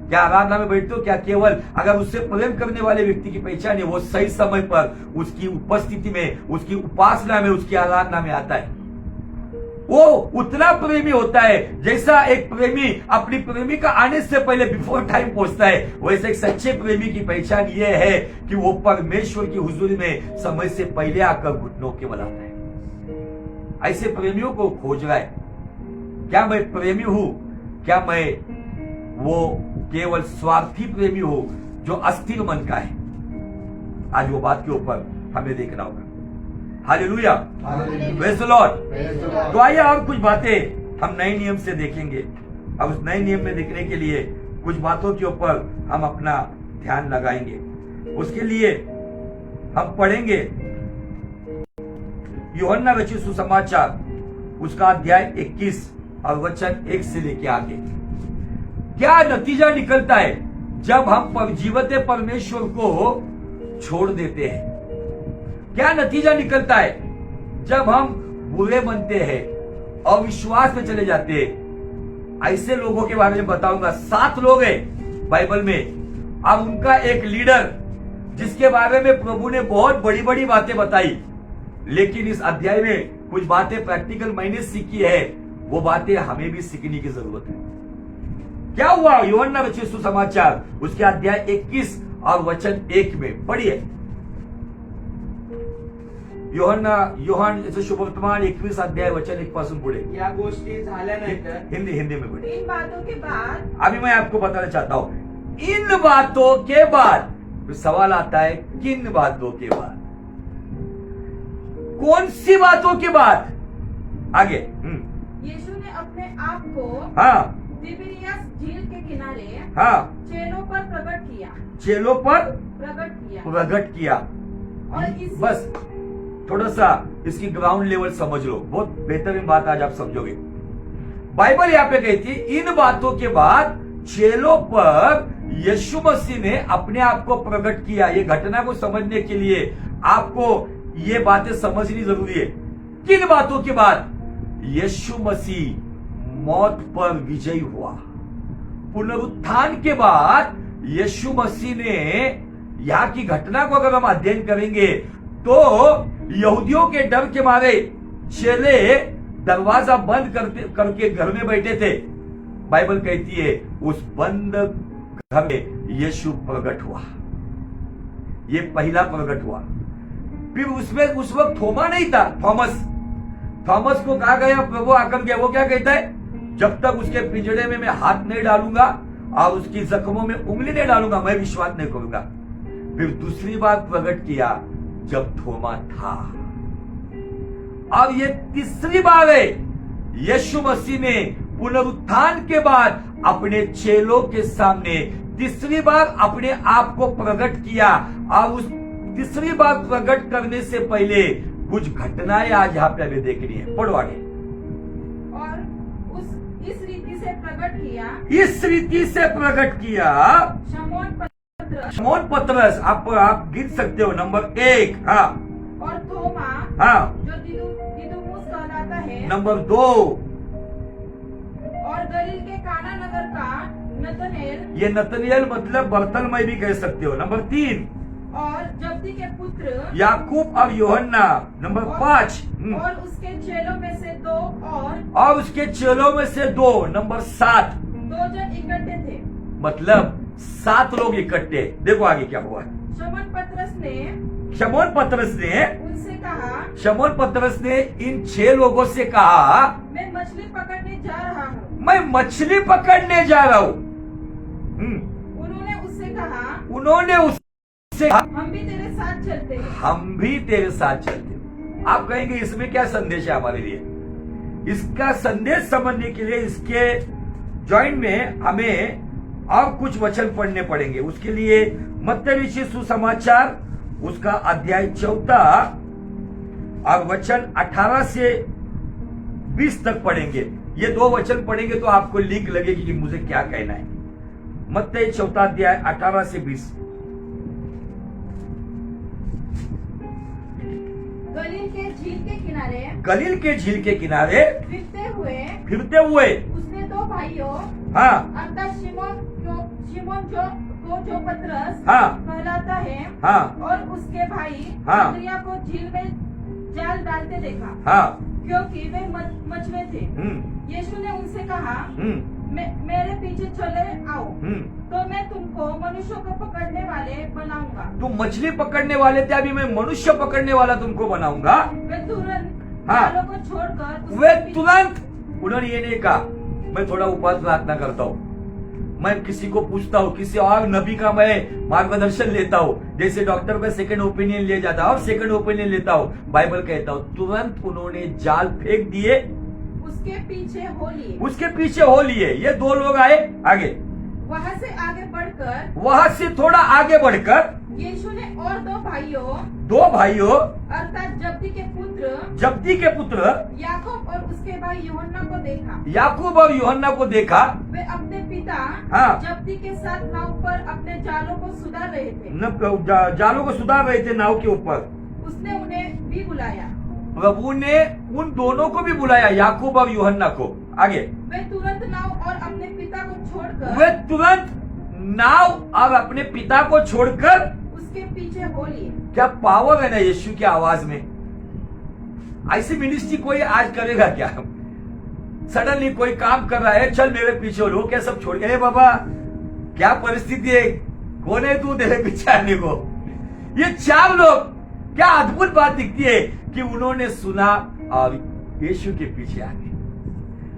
क्या आराधना में बैठते हो? क्या केवल अगर उससे प्रेम करने वाले व्यक्ति की पहचान है, वो सही समय पर उसकी उपस्थिति में, उसकी उपासना में, उसकी आराधना में आता है? वो उतना प्रेमी होता है जैसा एक प्रेमी अपनी प्रेमिका आने से पहले बिफोर टाइम पहुंचता है। वैसे एक सच्चे प्रेमी की पहचान ये है कि वो परमेश्वर की हुजूरी में समय से पहले आकर घुटनों के बल आता है। ऐसे प्रेमियों को खोज रहा है। क्या मैं प्रेमी हूं? क्या मैं वो केवल स्वार्थी प्रेमी हूं जो अस्थिर मन का है? आज वो बात के ऊपर हमें देखना होगा। Hallelujah, praise the Lord. तो आइए और कुछ बातें हम नए नियम से देखेंगे। अब उस नए नियम में देखने के लिए कुछ बातों के ऊपर हम अपना ध्यान लगाएंगे। उसके लिए हम पढ़ेंगे यूहन्ना रचित सुसमाचार, उसका अध्याय 21 और वचन 1 से लेके आगे। क्या नतीजा निकलता है जब हम जीवते परमेश्वर को छोड़ देते हैं? क्या नतीजा निकलता है जब हम बुरे बनते हैं, अविश्वास में चले जाते हैं? ऐसे लोगों के बारे में बताऊंगा। 7 लोग हैं बाइबल में। अब उनका एक लीडर, जिसके बारे में प्रभु ने बहुत बड़ी बड़ी बातें बताई, लेकिन इस अध्याय में कुछ बातें प्रैक्टिकल मैंने सीखी है, वो बातें हमें भी सीखने की जरूरत है। क्या हुआ? यूहन्ना रचित सुसमाचार उसके अध्याय 21 और वचन 1 में पढ़िए। योहान शुभवर्तमान 21 अध्याय वचन 1 पासून पुढे। या गोष्टी झाल्यानंतर हिंदी में पढ़िए। इन बातों के बाद, अभी मैं आपको बताना चाहता हूं, इन बातों के बाद। सवाल आता है, किन बातों के बाद? कौन सी बातों के बाद? आगे। यीशु ने अपने आप को हाँ तिबिरियस झील के किनारे हाँ चेलों पर प्रकट किया। चेलों पर प्रकट किया। और इस बस थोड़ा सा इसकी ग्राउंड लेवल समझ लो, बहुत बेहतरीन बात आज आप समझोगे। बाइबल यहाँ पे कहती है इन बातों के बाद चेलों पर यीशु मसीह ने अपने आप को प्रकट किया। ये घटना को समझने के लिए आपको ये बातें समझनी जरूरी है। किन बातों के बाद? यीशु मसीह मौत पर विजयी हुआ। पुनरुत्थान के बाद यीशु मसीह ने, यहां की घटना को अगर हम अध्ययन करेंगे तो यहूदियों के डर के मारे चेले दरवाजा बंद करके घर में बैठे थे। बाइबल कहती है उस बंद घर में यीशु प्रकट हुआ। ये पहला प्रकट हुआ। फिर उसमें उस वक्त थोमा नहीं था, थॉमस को कहा गया प्रभु आकर के, वो क्या कहता है? जब तक उसके पिंजड़े में मैं हाथ नहीं डालूंगा और उसकी जख्मों में उंगली नहीं डालूंगा मैं विश्वास नहीं करूंगा। फिर दूसरी बार प्रकट किया जब थोमा था। अब ये तीसरी बार है यीशु मसीह ने पुनरुत्थान के बाद अपने चेलों के सामने तीसरी बार अपने आप को प्रकट किया। और उस तीसरी बार प्रकट करने से पहले कुछ घटनाएं आज यहाँ पे हमें देखनी है। पढ़ो आगे। और इस रीति से प्रकट किया, इस रीति से प्रकट किया शमौन पतरस, आप गिन सकते हो, नंबर 1। हाँ। और थोमा, हाँ, जो दिदुमुस कहलाता है, नंबर 2। और गलील के काना नगर का नतनेल, ये नतनियल मतलब बर्तलमय भी कह सकते हो, नंबर 3। और जब्दी के पुत्र याकूब और यूहन्ना, नंबर 5। और उसके चेलों में से 2 और उसके चेलों में से 2, नंबर 7। 2 जन इकट्ठे थे, मतलब 7 लोग इकट्ठे। देखो आगे क्या हुआ। शमौन पतरस ने इन 6 लोगों से कहा मैं मछली पकड़ने जा रहा हूँ। मैं मछली पकड़ने जा रहा हूँ। उन्होंने उससे कहा हम भी तेरे साथ चलते हैं। हम भी तेरे साथ चलते हैं। आप कहेंगे इसमें क्या संदेश है हमारे लिए? इसका संदेश समझने के लिए इसके जॉइंट में हमें और कुछ वचन पढ़ने पड़ेंगे। उसके लिए मत्ती रचित सुसमाचार उसका अध्याय 14 और वचन 18 से 20 तक पढ़ेंगे। ये 2 वचन पढ़ेंगे तो आपको लीक लगेगी कि मुझे क्या कहना है। मत्ती 14 अध्याय 18 से 20। गलील के झील के किनारे फिरते हुए उसने 2 भाइयों, हाँ, अर्थात शिमोन जो पतरस हाँ, कहलाता है, हाँ, और उसके भाई हाँ, अंद्रिया को झील में जाल डालते देखा, हाँ, क्योंकि वे मछुए थे। यीशु ने उनसे कहा मेरे पीछे चले आओ, तो मैं तुमको मनुष्यों को पकड़ने वाले बनाऊंगा। तुम मछली पकड़ने वाले थे, अभी मैं मनुष्य पकड़ने वाला तुमको बनाऊंगा। वे तुरंत हाँ, जालों को छोड़कर वे तुरंत, उन्होंने ये नहीं कहा मैं थोड़ा उपवास प्रार्थना करता हूँ, मैं किसी को पूछता हूँ, किसी और नबी का मैं मार्गदर्शन लेता हूँ, जैसे डॉक्टर का सेकंड ओपिनियन ले जाता हूँ और सेकंड ओपिनियन लेता हूँ। बाइबल कहता हूँ तुरंत उन्होंने जाल फेंक दिए, उसके पीछे हो लिए। ये 2 लोग आए आगे, वहां से थोड़ा आगे बढ़कर यीशु ने और 2 भाइयों अर्थात जब्दी के पुत्र याकूब और उसके भाई यूहन्ना को देखा। वे अपने पिता, हाँ, जब्दी के साथ नाव पर अपने जालों को सुधार रहे थे नाव के ऊपर। उसने उन्हें भी बुलाया, प्रभु ने उन दोनों को भी बुलाया, याकूब और यूहन्ना को। आगे वे तुरंत नाव और अपने पिता को छोड़कर उसके पीछे हो लिए। क्या पावर है ना यीशु की आवाज में। ऐसी मिनिस्ट्री कोई आज करेगा क्या? सडनली कोई काम कर रहा है, चल मेरे पीछे हो, लोग क्या सब छोड़ गए? बाबा क्या परिस्थिति है, कौन है तू तेरे पीछे आने को? ये 4 लोग, क्या अद्भुत बात दिखती है कि उन्होंने सुना और यीशु के पीछे आ गए।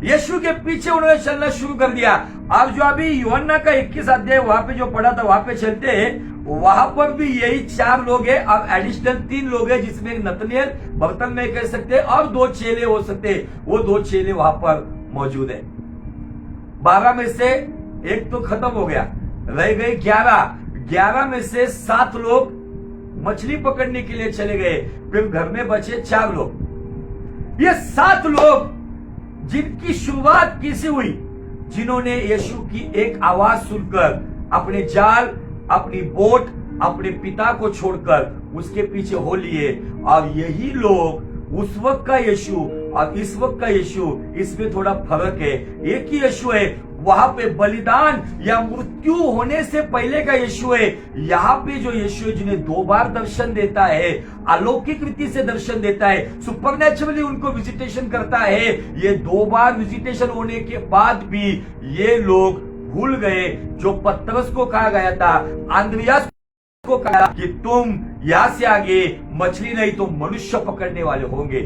यीशु के पीछे उन्होंने चलना शुरू कर दिया। और जो अभी यूहन्ना का 21 अध्याय वहां पे जो पढ़ा था वहां पे चलते हैं, वहां पर भी यही 4 लोग हैं, अब एडिशनल 3 लोग हैं, जिसमें एक नतनिएल बर्तन में कह सकते हैं और 2 चेले हो सकते हैं। वो 2 चेले वहां पर मौजूद है। 12 में से एक तो खत्म हो गया, रह गए 11 में से 7 लोग मछली पकड़ने के लिए चले गए, फिर घर में बचे 4 लोग। ये 7 लोग जिनकी शुरुआत किसी हुई, जिन्होंने यीशु की एक आवाज सुनकर अपने जाल, अपनी बोट, अपने पिता को छोड़कर उसके पीछे हो लिए। और यही लोग उस वक्त का यीशु और इस वक्त का यीशु, इसमें थोड़ा फर्क है। एक ही यीशु है, वहां पे बलिदान या मृत्यु होने से पहले का यीशु है। यहाँ पे जो यीशु है, जिन्हें 2 बार दर्शन देता है, अलौकिक रीति से दर्शन देता है, सुपरनेचुरली उनको विजिटेशन करता है। ये 2 बार विजिटेशन होने के बाद भी ये लोग भूल गए जो पतरस को कहा गया था, अंद्रियास को कहा कि तुम यहां से आगे मछली नहीं तो मनुष्य पकड़ने वाले होंगे।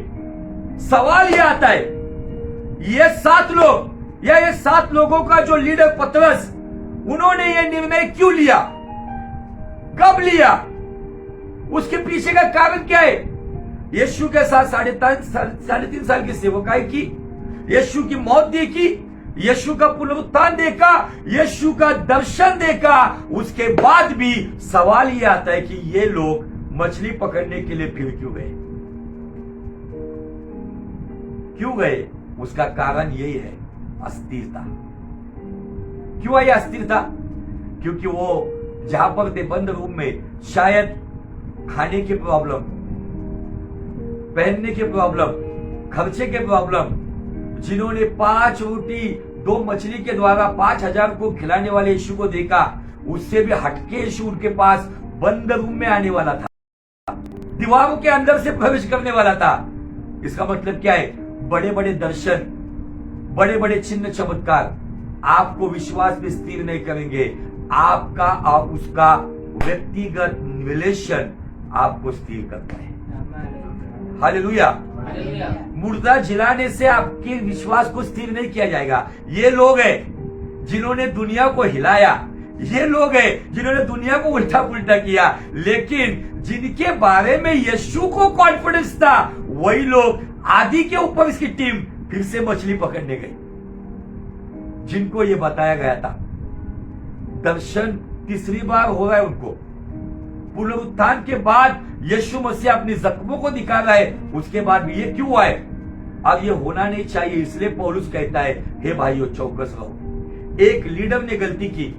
सवाल यह आता है, ये 7 लोग या ये 7 लोगों का जो लीडर पतरस, उन्होंने ये निर्णय क्यों लिया, कब लिया, उसके पीछे का कारण क्या है? यीशु के साथ 3.5 साल की सेवकाई की, यीशु की मौत देखी, यीशु का पुनरुत्थान देखा, यीशु का दर्शन देखा, उसके बाद भी सवाल यह आता है कि ये लोग मछली पकड़ने के लिए फिर क्यों गए? क्यों गए? उसका कारण यही है, अस्थिरता। क्यों आई अस्थिरता? क्योंकि वो जहां पर थे बंद रूम में, शायद खाने की प्रॉब्लम, पहनने की प्रॉब्लम, खर्चे के प्रॉब्लम, जिन्होंने 5 रोटी 2 मछली के द्वारा 5000 को खिलाने वाले यीशु को देखा, उससे भी हटके यीशु उनके पास बंद रूम में आने वाला था, दीवारों के अंदर से प्रवेश करने वाला था। इसका मतलब क्या है? बड़े बड़े दर्शन, बड़े बड़े चिन्ह चमत्कार आपको विश्वास में स्थिर नहीं करेंगे। आपका और उसका व्यक्तिगत रिलेशन आपको स्थिर करता है। हालेलुया। मुर्दा जिलाने से आपके विश्वास को स्थिर नहीं किया जाएगा। ये लोग हैं जिन्होंने दुनिया को हिलाया, ये लोग हैं जिन्होंने दुनिया को उल्टा पुल्टा किया, लेकिन जिनके बारे में यीशु को कॉन्फिडेंस था, वही लोग आदि के ऊपर इसकी टीम फिर से मछली पकड़ने गई, जिनको ये बताया गया था। दर्शन तीसरी बार हो रहा है उनको। पुनरुत्थान के बाद यीशु मसीह अपनी जख्मों को दिखा रहा है, उसके बाद भी ये क्यों हुआ है? अब ये होना नहीं चाहिए, इसलिए पौलुस कहता है, हे भाइयों चौकस रहो। एक लीडर ने गलती की,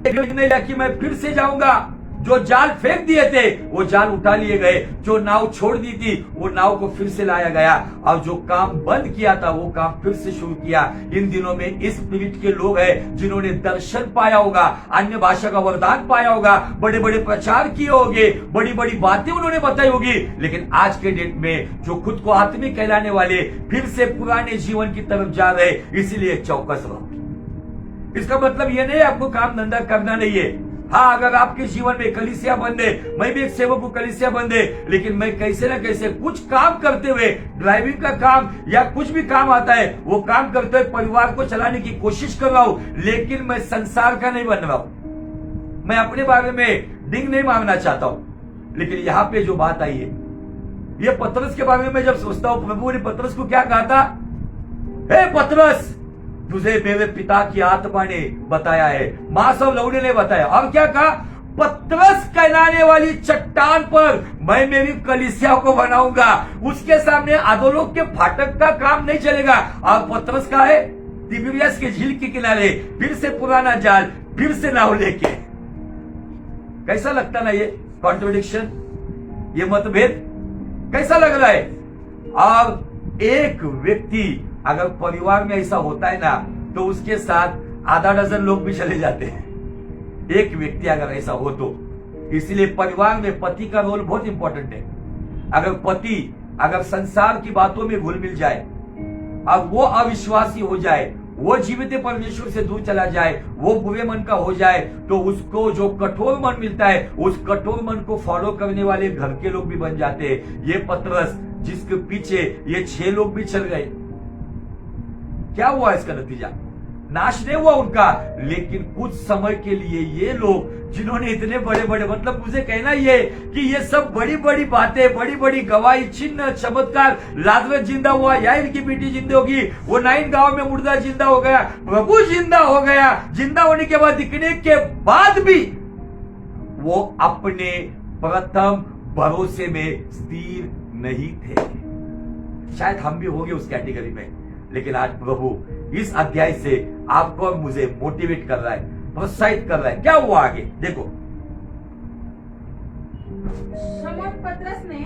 कि मैं फिर से जाऊंगा। जो जाल फेंक दिए थे वो जाल उठा लिए गए, जो नाव छोड़ दी थी वो नाव को फिर से लाया गया, और जो काम बंद किया था वो काम फिर से शुरू किया। इन दिनों में इस पीढ़ी के लोग हैं जिन्होंने दर्शन पाया होगा, अन्य भाषा का वरदान पाया होगा, बड़े बड़े प्रचार किए होंगे, बड़ी बड़ी बातें उन्होंने बताई होगी, लेकिन आज के डेट में जो खुद को आत्मिक कहलाने वाले फिर से पुराने जीवन की तरफ जा रहे, इसीलिए चौकस रहो। इसका मतलब ये नहीं आपको काम धंधा करना नहीं है। हाँ, अगर आपके जीवन में कलीसिया बंद है, मैं भी एक सेवक हूं, कलीसिया बंद है, लेकिन मैं कैसे ना कैसे कुछ काम करते हुए, ड्राइविंग का काम या कुछ भी काम आता है, वो काम करते हुए परिवार को चलाने की कोशिश कर रहा हूं, लेकिन मैं संसार का नहीं बन रहा हूं। मैं अपने बारे में डिंग नहीं मांगना चाहता हूं। लेकिन यहाँ पे जो बात आई है, ये पतरस के बारे में जब सोचता हूं, प्रभु ने पतरस को क्या कहा था? हे पतरस, तुझे मेरे पिता की आत्मा ने बताया है, मां सब लौड़े ने बताया। और क्या कहा? पतरस कहलाने वाली चट्टान पर मैं मेरी कलीसिया को बनाऊंगा। उसके सामने अधोलोक के फाटक का काम नहीं चलेगा। और पतरस का है तिबिरियस के झील के किनारे फिर से पुराना जाल, फिर से नाव लेके। कैसा लगता ना ये कॉन्ट्रोडिक्शन, ये मतभेद कैसा लग रहा है? और एक व्यक्ति अगर परिवार में ऐसा होता है ना, तो उसके साथ आधा डजन लोग भी चले जाते हैं। एक व्यक्ति अगर ऐसा हो तो, इसलिए परिवार में पति का रोल बहुत इंपॉर्टेंट है। अगर पति अगर संसार की बातों में घुल मिल जाए, अब वो अविश्वासी हो जाए, वो जीवित परमेश्वर से दूर चला जाए, वो बुरे मन का हो जाए, तो उसको जो कठोर मन मिलता है, उस कठोर मन को फॉलो करने वाले घर के लोग भी बन जाते हैं। ये पतरस जिसके पीछे ये 6 लोग भी चल गए, क्या हुआ इसका नतीजा? नाश नहीं हुआ उनका, लेकिन कुछ समय के लिए ये लोग जिन्होंने इतने बड़े बड़े, मतलब मुझे कहना ये कि ये सब बड़ी बड़ी बातें, बड़ी बड़ी गवाही, चिन्ह, चमत्कार, लाजरस जिंदा हुआ, याईर की बेटी जिंदा होगी, वो नाइन गांव में मुर्दा जिंदा हो गया, प्रभु जिंदा हो गया, जिंदा होने के बाद, दिखने के बाद भी वो अपने प्रथम भरोसे में स्थिर नहीं थे। शायद हम भी होंगे उस कैटेगरी में, लेकिन आज प्रभु इस अध्याय से आपको और मुझे मोटिवेट कर रहा है, प्रोत्साहित कर रहा है। क्या हुआ आगे देखो। शमौन पतरस ने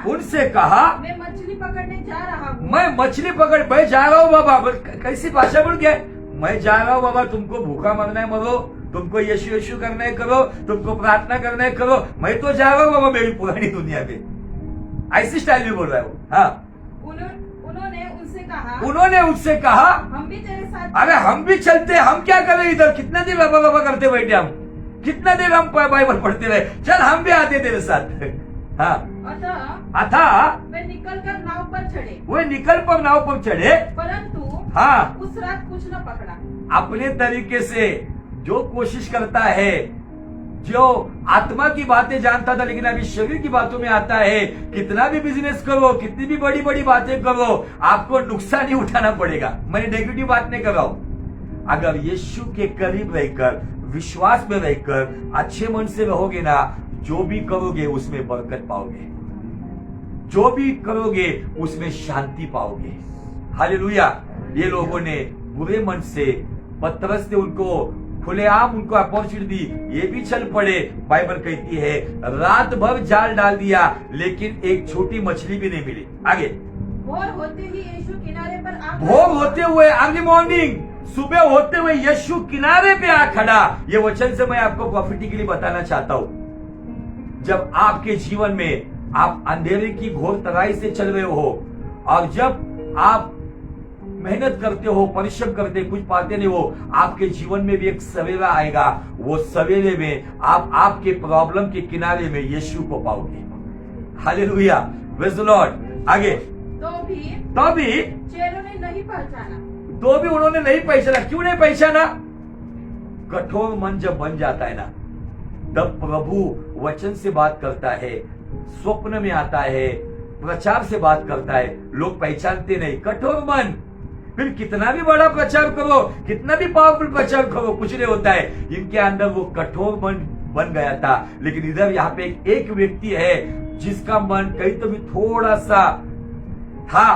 उनसे कहा मैं मछली पकड़ने जा रहा हूँ। मैं मछली पकड़ मैं जा रहा हूँ बाबा। कैसी भाषा बोल गया, मैं जा रहा हूँ बाबा, तुमको भूखा मरना है मरो, तुमको यीशु यीशु करना है करो, तुमको प्रार्थना करना है करो, मैं तो जा रहा हूँ बाबा मेरी पुरानी दुनिया में। ऐसी स्टाइल में बोल रहा है वो। हाँ, उन्होंने उससे कहा हम भी तेरे साथ, अरे हम भी चलते, हम क्या कर रहे इधर, कितना देर बाबा बाबा करते बैठे हम, कितना देर हम बाइबल पढ़ते रहे, चल हम भी आते तेरे साथ। हाँ, अतः वे निकल कर नाव पर चढ़े, वे निकल पर नाव पर चढ़े, परंतु हाँ, उस रात कुछ न पकड़ा। अपने तरीके से जो कोशिश करता है, जो आत्मा की बातें जानता था लेकिन अभी शरीर की बातों में आता है, कितना भी बिजनेस करो, कितनी भी बड़ी बड़ी बातें करो, आपको नुकसान ही उठाना पड़ेगा। मैं नेगेटिव बात नहीं कर रहा हूं। अगर यीशु के करीब रहकर, विश्वास में रहकर, अच्छे मन से रहोगे ना, जो भी करोगे उसमें बरकत पाओगे, जो भी करोगे उसमें शांति पाओगे। हालेलुया। ये लोगों ने बुरे मन से, पतरस ने उनको खुलेआम उनको अपॉर्चुनिटी दी, ये भी चल पड़े। बाइबल कहती है रात भर जाल डाल दिया लेकिन एक छोटी मछली भी नहीं मिली। आगे, भोर होते ही यीशु किनारे पर आ, भोर होते हुए, अर्ली मॉर्निंग, सुबह होते हुए यीशु किनारे पे आ खड़ा। ये वचन से मैं आपको प्रॉफिटिकली बताना चाहता हूं, जब आपके जीवन में आप अंधेरे की घोर तराई से चल रहे हो और जब आप मेहनत करते हो, परिश्रम करते, कुछ पाते नहीं हो, आपके जीवन में भी एक सवेरा आएगा। वो सवेरे में आप आपके प्रॉब्लम के किनारे में यीशु को पाओगे। Hallelujah, praise the Lord. आगे, तो भी चेलों ने नहीं पहचाना, तो भी उन्होंने नहीं पहचाना। क्यों नहीं पहचाना? कठोर मन जब बन जाता है ना, तब प्रभु वचन से बात करता है, स्वप्न में आता है, प्रचार से बात करता है, लोग पहचानते नहीं। कठोर मन, फिर कितना भी बड़ा प्रचार करो, कितना भी पावरफुल प्रचार करो, कुछ नहीं होता है। इनके अंदर वो कठोर मन बन गया था। लेकिन इधर यहाँ पे एक व्यक्ति है जिसका मन कहीं तो भी थोड़ा सा था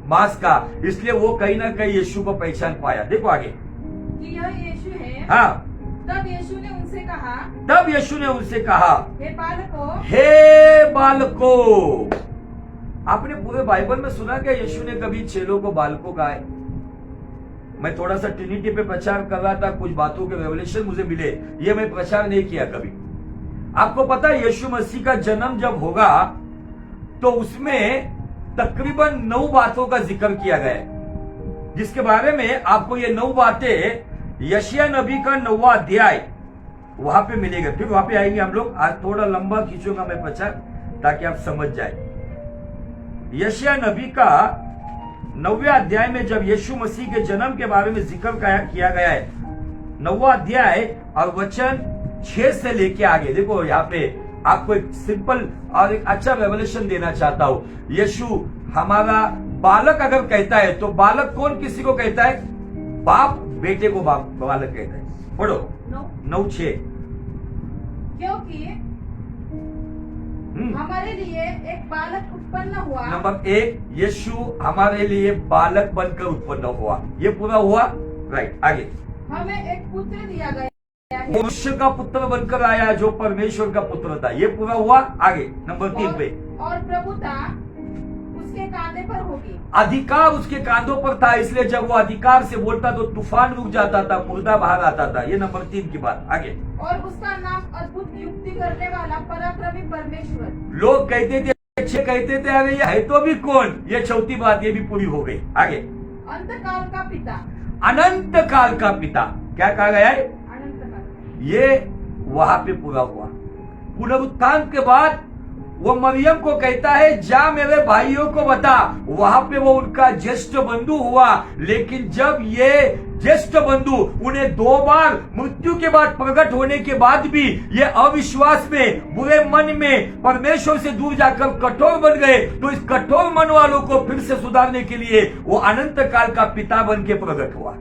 मांस का, इसलिए वो कहीं ना कहीं यीशु को पहचान पाया। देखो आगे कि यह यीशु है। हाँ, तब यीशु ने उनसे कहा, हे बालकों। आपने पूरे बाइबल में सुना क्या यीशु ने कभी चेलों को बालकों कहा है? मैं थोड़ा सा ट्रिनिटी पे प्रचार कर रहा था, कुछ बातों के रेवलेशन मुझे मिले, ये मैं प्रचार नहीं किया कभी। आपको पता है यीशु मसीह का जन्म जब होगा तो उसमें तकरीबन 9 बातों का जिक्र किया गया है, जिसके बारे में आपको ये 9 बातें यशायाह नबी का 9वां अध्याय वहां पे मिलेगा। फिर वहां पे आएंगे हम लोग। आज थोड़ा लंबा खींचूंगा मैं प्रचार ताकि आप समझ जाए। यशायाह नबी का 9वें अध्याय में जब यीशु मसीह के जन्म के बारे में जिक्र किया गया है, 9वां अध्याय और वचन 6 से लेके आगे। देखो यहाँ पे आपको एक सिंपल और एक अच्छा रेवलेशन देना चाहता हूं। यीशु हमारा बालक अगर कहता है तो बालक कौन किसी को कहता है? बाप बेटे को बालक कहता है। पढ़ो 9:6। क्योंकि हमारे लिए एक बालक उत्पन्न हुआ। नंबर 1, यीशु हमारे लिए बालक बनकर उत्पन्न हुआ। ये पूरा हुआ, राइट। आगे, हमें एक पुत्र दिया गया है, मनुष्य का पुत्र बनकर आया जो परमेश्वर का पुत्र था। ये पूरा हुआ। आगे नंबर 3 पे, और प्रभुता उसके कांधे पर होगी। अधिकार उसके कांधों पर था, इसलिए जब वो अधिकार से बोलता तो तूफान रुक जाता था, मुर्दा बाहर आता था। ये नंबर 3 की बात। आगे, और उसका नाम अद्भुत युक्ति करने वाला, पराक्रमी परमेश्वर। लोग कहते थे, अच्छे कहते थे, अरे ये है तो भी कौन? ये चौथी बात ये भी पूरी हो गई। आगे, अंतकाल का पिता। अनंत काल का पिता। क्या कहा गया है? अनंत काल। ये वहां पे पूरा हुआ। पुनरुत्थान के बाद वो मरियम को कहता है जा मेरे भाइयों को बता। वहां पे वो उनका ज्येष्ठ बंधु हुआ, लेकिन जब ये ज्येष्ठ बंधु उन्हें 2 बार मृत्यु के बाद प्रकट होने के बाद भी ये अविश्वास में, बुरे मन में, परमेश्वर से दूर जाकर कठोर बन गए, तो इस कठोर मन वालों को फिर से सुधारने के लिए वो अनंत काल का पिता बन के प्रकट हुआ।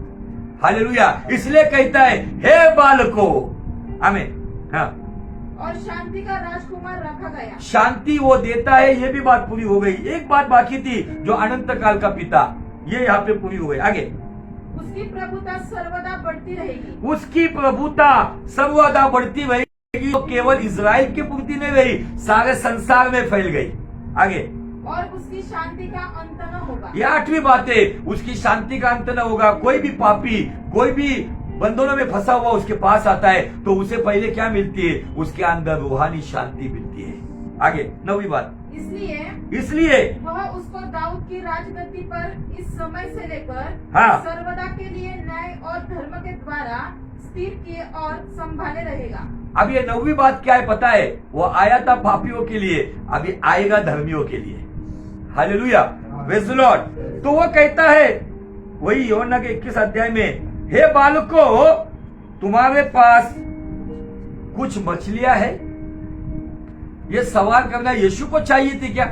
हालेलुया। इसलिए कहता है हे बालको, आमीन। हाँ, और शांति का राजकुमार रखा गया। शांति वो देता है, ये भी बात पूरी हो गई। एक बात बाकी थी, जो अनंत काल का पिता, ये यहाँ पे पूरी हो गई। आगे, उसकी प्रभुता सर्वदा बढ़ती रहेगी। उसकी प्रभुता सर्वदा बढ़ती रहेगी। तो केवल इजराइल की पूर्ति नहीं रही, सारे संसार में फैल गई। आगे, और उसकी शांति का अंत न होगा। ये 8वीं बात है, उसकी शांति का अंत न होगा। कोई भी पापी, कोई भी बंधनों में फंसा हुआ उसके पास आता है तो उसे पहले क्या मिलती है? उसके अंदर रूहानी शांति मिलती है। आगे 9वीं बात, इसलिए वह उसको दाऊद की राजगद्दी पर इस समय से लेकर हाँ, सर्वदा के लिए न्याय और धर्म के द्वारा स्थिर किए और संभाले रहेगा। अब ये 9वीं बात क्या है पता है? वो आया था पापियों के लिए, अभी आएगा धर्मियों के लिए। Hallelujah, praise the Lord. तो वो कहता है वही यूहन्ना के 21 अध्याय में, हे बालको तुम्हारे पास कुछ मछलियां है? ये सवाल करना यीशु को चाहिए थी क्या?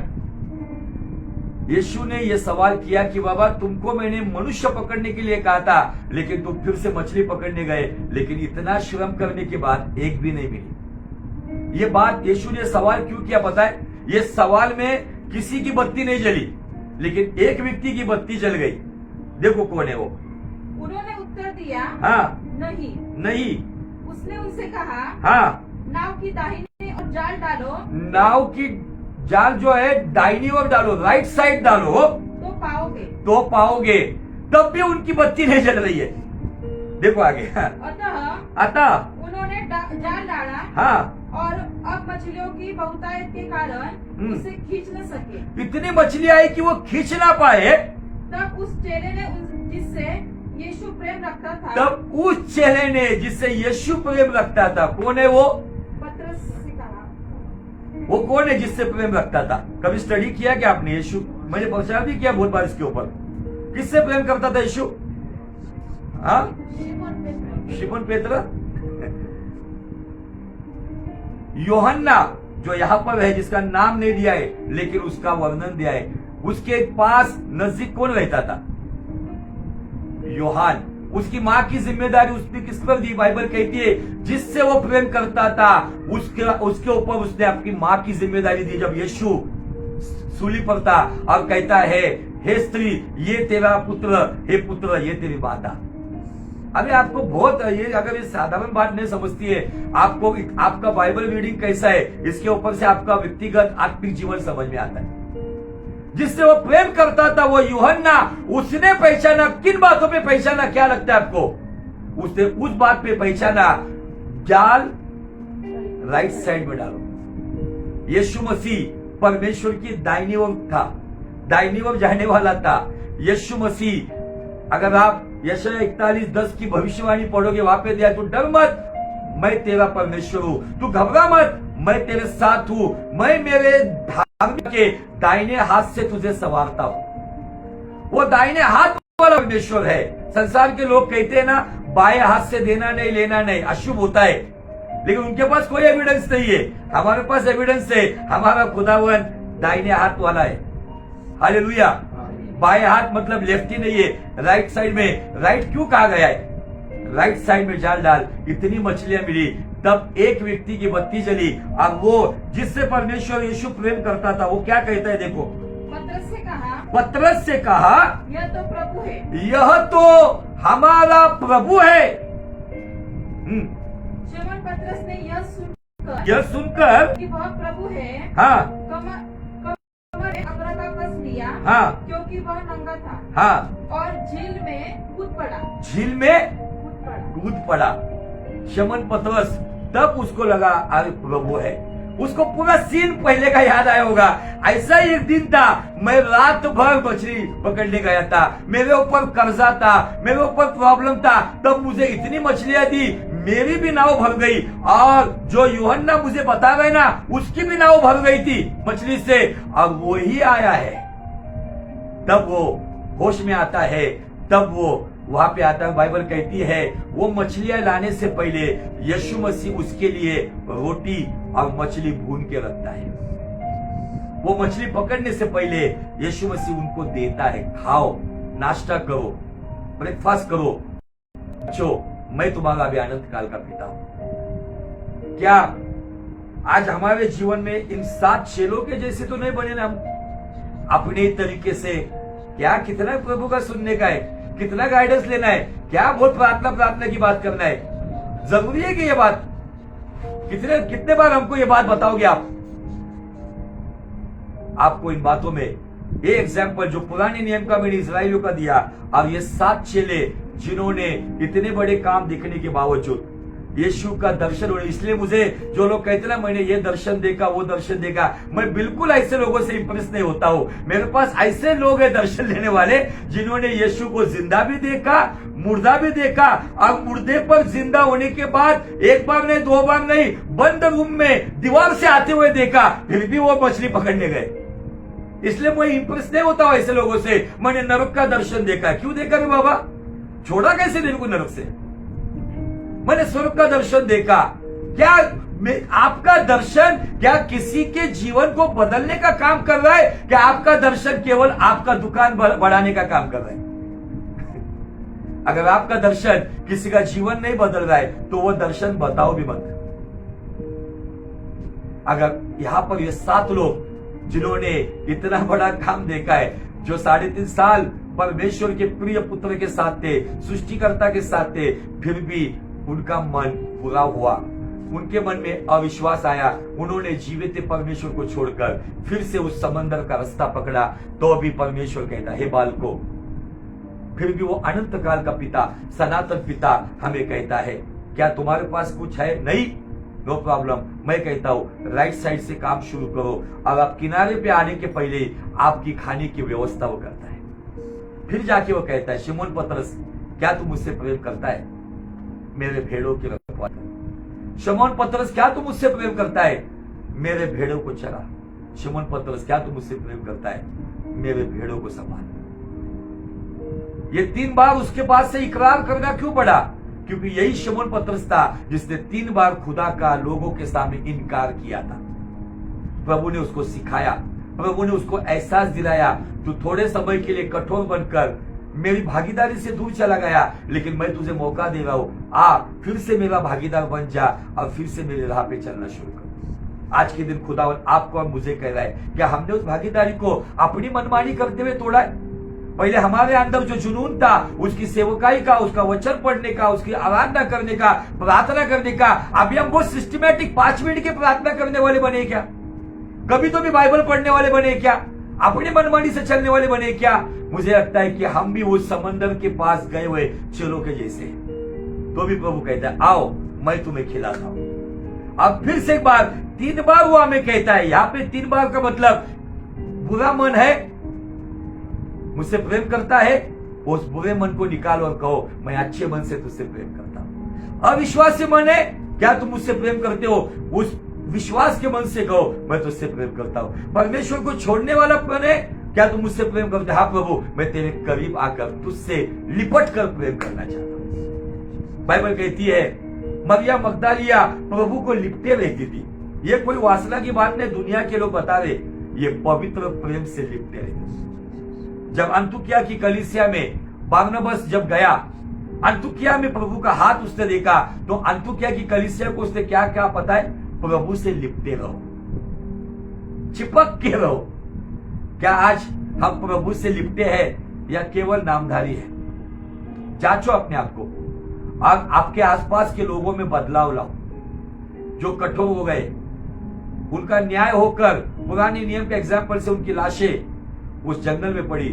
यीशु ने यह सवाल किया कि बाबा तुमको मैंने मनुष्य पकड़ने के लिए कहा था, लेकिन तुम फिर से मछली पकड़ने गए, लेकिन इतना श्रम करने के बाद एक भी नहीं मिली। ये बात यीशु ने सवाल क्यों किया पता है? ये सवाल में किसी की बत्ती नहीं जली, लेकिन एक व्यक्ति की बत्ती जल गई। देखो कौन है वो? उन्होंने उत्तर दिया, हाँ, नहीं। उसने उनसे कहा, हाँ, नाव की दाहिनी और जाल डालो। नाव की जाल जो है दाहिनी ओर डालो, राइट साइड डालो, तो पाओगे। तब भी उनकी बत्ती नहीं जल रही है। देखो आगे। अतः उन्होंने जाल डाला, हाँ, और अब मछलियों की बहुतायत के कारण उसे खींच न सके। इतनी मछली आई कि वो खींच ना पाए। तब उस चेले ने जिससे यीशु प्रेम रखता था, कौन है वो? पतरस से कहा। वो कौन है जिससे प्रेम रखता था? कभी स्टडी किया क्या आपने? यीशु, मैंने प्रचार भी किया बहुत बार इसके ऊपर। किससे प्रेम करता था यीशु? हाँ, शिमोन पेत्र। यूहन्ना जो यहाँ पर है, जिसका नाम नहीं दिया है लेकिन उसका वर्णन दिया है, उसके पास नजदीक कौन रहता था? यूहान। उसकी माँ की जिम्मेदारी उसने किस पर दी? बाइबल कहती है जिससे वो प्रेम करता था उसके ऊपर उसने अपनी माँ की जिम्मेदारी दी। जब यीशु सूली पर था और कहता है हे स्त्री ये तेरा पुत्र, हे पुत्र ये तेरी माता। अभी आपको बहुत ये, अगर ये साधारण बात नहीं समझती है, आपको आपका बाइबल रीडिंग कैसा है इसके ऊपर से आपका व्यक्तिगत आत्मिक जीवन समझ में आता है। जिससे वो प्रेम करता था वो यूहन्ना, उसने पहचाना। किन बातों पे पहचाना? क्या लगता है आपको? उसने उस बात पे पहचाना, जाल राइट साइड में डालो। यीशु मसीह परमेश्वर की दाहिनी ओर था, दाहिनी ओर जाने वाला था यीशु मसीह। अगर आप यशायाह 41:10 की भविष्यवाणी पढ़ोगे, वहां पे दिया, तू डर मत, मैं तेरा परमेश्वर हूं, तू घबरा मत, मैं तेरे साथ हूं, मैं मेरे धार्मिक के दाहिने हाथ से तुझे संवारता हूं। वो दाहिने हाथ वाला परमेश्वर है। संसार के लोग कहते हैं ना बाएं हाथ से देना नहीं लेना नहीं, अशुभ होता है, लेकिन उनके पास कोई एविडेंस नहीं है। हमारे पास एविडेंस है, हमारा खुदावन दाहिने हाथ वाला है। हालेलुया। बाएं हाथ मतलब लेफ्टी नहीं है, राइट साइड में। राइट क्यों कहा गया है? राइट साइड में जाल डाल। इतनी मछलियां मिली, तब एक व्यक्ति की बत्ती जली, और वो जिससे परमेश्वर यीशु प्रेम करता था वो क्या कहता है? देखो, पतरस से कहा यह तो प्रभु है, यह तो हमारा प्रभु है। शिमोन पतरस ने यह सुनकर कि वह प्रभु है, हाँ, कमर अपना कस लिया, हाँ, क्योंकि वह नंगा था, हाँ, और झील में कूद पड़ा। झील में कूद पड़ा शिमोन पतरस। तब उसको लगा अरे प्रभु है। उसको पूरा सीन पहले का याद आया होगा। ऐसा ही एक दिन था, मैं रात भर मछली पकड़ने गया था, मेरे ऊपर कर्जा था, मेरे ऊपर प्रॉब्लम था, तब मुझे इतनी मछलियां दी, मेरी भी नाव भर गई और जो यूहन्ना मुझे बता गए ना उसकी भी नाव भर गई थी मछली से। अब वो ही आया है, तब वो होश में आता है, तब वो वहां पे आता है। बाइबल कहती है वो मछलियां लाने से पहले यीशु मसीह उसके लिए रोटी और मछली भून के रखता है। वो मछली पकड़ने से पहले यीशु मसीह उनको देता है, खाओ, नाश्ता करो, ब्रेकफास्ट करो, बच्चों मैं तुम्हारा भी अनंत काल का पिता हूं। क्या आज हमारे जीवन में इन 7 चेलों के जैसे तो नहीं बने ना हम अपने तरीके से? क्या कितना प्रभु का सुनने का है, कितना गाइडेंस लेना है, क्या बहुत प्रार्थना की बात करना है? जरूरी है कि ये बात कितने बार हमको ये बात बताओगे आप? आपको इन बातों में ये एग्जाम्पल जो पुराने नियम का मैंने इजराइलियों का दिया, अब ये 7 चेले जिन्होंने इतने बड़े काम दिखने के बावजूद यीशु का दर्शन हो, इसलिए मुझे जो लोग कहते ना मैंने ये दर्शन देखा वो दर्शन देखा, मैं बिल्कुल ऐसे लोगों से इंप्रेस नहीं होता हूं। मेरे पास ऐसे लोग हैं दर्शन लेने वाले जिन्होंने यीशु को जिंदा भी देखा, मुर्दा भी देखा, और मुर्दे पर जिंदा होने के बाद 1 बार नहीं 2 बार नहीं, बंद रूम में दीवार से आते हुए देखा, फिर भी वो मछली पकड़ने गए। इसलिए मैं इंप्रेस नहीं होता हूं ऐसे लोगों से। मैंने नरक का दर्शन देखा, क्यों देखा रे बाबा? छोड़ा कैसे दिल को नरक से? मैंने स्वर्ग का दर्शन देखा। क्या आपका दर्शन क्या किसी के जीवन को बदलने का काम कर रहा है? क्या आपका दर्शन केवल आपका दुकान बढ़ाने का काम कर रहा है? अगर आपका दर्शन किसी का जीवन नहीं बदल रहा है तो वो दर्शन बताओ भी मत। अगर यहां पर ये 7 लोग जिन्होंने इतना बड़ा काम देखा है, जो 3.5 साल परमेश्वर के प्रिय पुत्र के साथ थे, सृष्टिकर्ता के साथ थे, फिर भी उनका मन पूरा हुआ, उनके मन में अविश्वास आया, उन्होंने जीवित परमेश्वर को छोड़कर फिर से उस समंदर का रास्ता पकड़ा, तो भी परमेश्वर कहता है, हे बालको, फिर भी वो अनंत काल का पिता, सनातन पिता हमें कहता है, क्या तुम्हारे पास कुछ है? नहीं, नो प्रॉब्लम। मैं कहता हूं राइट साइड से काम शुरू करो, और आप किनारे पे आने के पहले आपकी खाने की व्यवस्था वो करता है। फिर जाके वो कहता है, शिमोन पतरस, क्या तू मुझसे प्रेम करता है? मेरे भेड़ों की रखवाली कर। शिमोन पतरस, क्या तू मुझसे प्रेम करता है? मेरे भेड़ों को चरा। शिमोन पतरस, क्या तू मुझसे प्रेम करता है? मेरे भेड़ों को संभाल। ये 3 बार उसके पास से इकरार करना क्यों पड़ा? क्योंकि यही शिमोन पतरस था जिसने 3 बार खुदा का लोगों के सामने इनकार किया था। प्रभु ने उसको सिखाया, प्रभु ने उसको एहसास दिलाया, तू थोड़े समय के लिए कठोर बनकर मेरी भागीदारी से दूर चला गया, लेकिन मैं तुझे मौका दे रहा हूं, आ फिर से मेरा भागीदार बन जा और फिर से मेरे राह पे चलना शुरू कर। आज के दिन खुदावन आपको और मुझे कह रहा है, क्या हमने उस भागीदारी को अपनी मनमानी करते हुए तोड़ा है? पहले हमारे अंदर जो जुनून था उसकी सेवकाई का, उसका वचन पढ़ने का, उसकी आराधना करने का, प्रार्थना करने का, अभी हम बहुत सिस्टमैटिक 5 मिनट की प्रार्थना करने वाले बने क्या? कभी तो भी बाइबल पढ़ने वाले बने क्या? अपनी मनमानी से चलने वाले बने क्या? मुझे लगता है कि हम भी उस समंदर के पास गए हुए चेलों के जैसे। तो भी प्रभु कहता है, आओ मैं तुम्हें खिलाता हूं। अब फिर से एक बार 3 बार वो हमें कहता है। यहां पे 3 बार का मतलब, बुरा मन है, मुझसे प्रेम करता है, उस बुरे मन को निकालो और कहो, मैं अच्छे मन से तुझसे प्रेम करता हूं। अविश्वासी मन है, क्या तुम मुझसे प्रेम करते हो? उस विश्वास के मन से कहो, मैं तुझसे प्रेम करता हूं। परमेश्वर को छोड़ने वाला मन है, क्या तुम मुझसे प्रेम करते? हाँ प्रभु, मैं तेरे करीब आकर तुझसे लिपट कर प्रेम करना चाहता हूं। बाइबल कहती है मरियम मगदलिया प्रभु को लिपटे रहती थी। ये कोई वासना की बात नहीं, दुनिया के लोग बता रहे, ये पवित्र प्रेम से लिपटे रहते। जब अंतुकिया की कलीसिया में बारनबास जब गया, अंतुकिया में प्रभु का हाथ उसने देखा, तो अंतुकिया की कलीसिया को उसने क्या क्या पता है? प्रभु से लिपटे रहो, चिपक के रहो। क्या आज हम प्रभु से लिपटे हैं या केवल नामधारी है? जांचो अपने आप को। आप आपके आसपास के लोगों में बदलाव लाओ। जो कठोर हो गए, उनका न्याय होकर पुराने नियम के एग्जाम्पल से उनकी लाशें उस जंगल में पड़ी।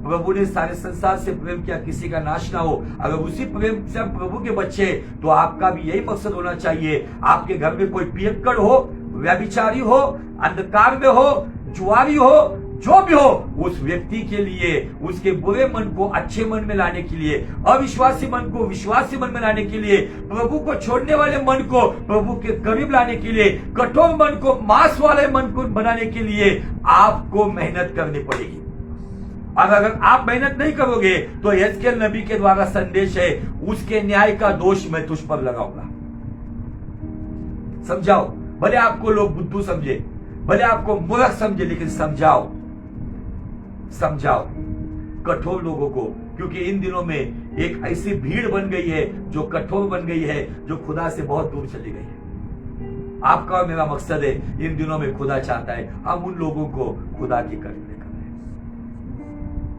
प्रभु ने सारे संसार से प्रेम किया, किसी का नाश ना हो। अगर उसी प्रेम से प्रभु के बच्चे, तो आपका भी यही मकसद होना चाहिए। आपके घर में कोई पियक्कड़ हो, व्यभिचारी हो, अंधकार में हो, जुआरी हो, जो भी हो, उस व्यक्ति के लिए, उसके बुरे मन को अच्छे मन में लाने के लिए, अविश्वासी मन को विश्वासी मन में लाने के लिए, प्रभु को छोड़ने वाले मन को प्रभु के करीब लाने के लिए, कठोर मन को मांस वाले मन को बनाने के लिए आपको मेहनत करनी पड़ेगी। और अगर आप मेहनत नहीं करोगे तो यहेजकेल नबी के द्वारा संदेश है, उसके न्याय का दोष मैं तुझ पर लगाऊंगा। समझाओ, भले आपको लोग बुद्धू समझे, भले आपको मूर्ख समझे, लेकिन समझाओ कठोर लोगों को, क्योंकि इन दिनों में एक ऐसी भीड़ बन गई है जो कठोर बन गई है, जो खुदा से बहुत दूर चली गई है। आपका और मेरा मकसद है, इन दिनों में खुदा चाहता है हम उन लोगों को खुदा के करीब लेकर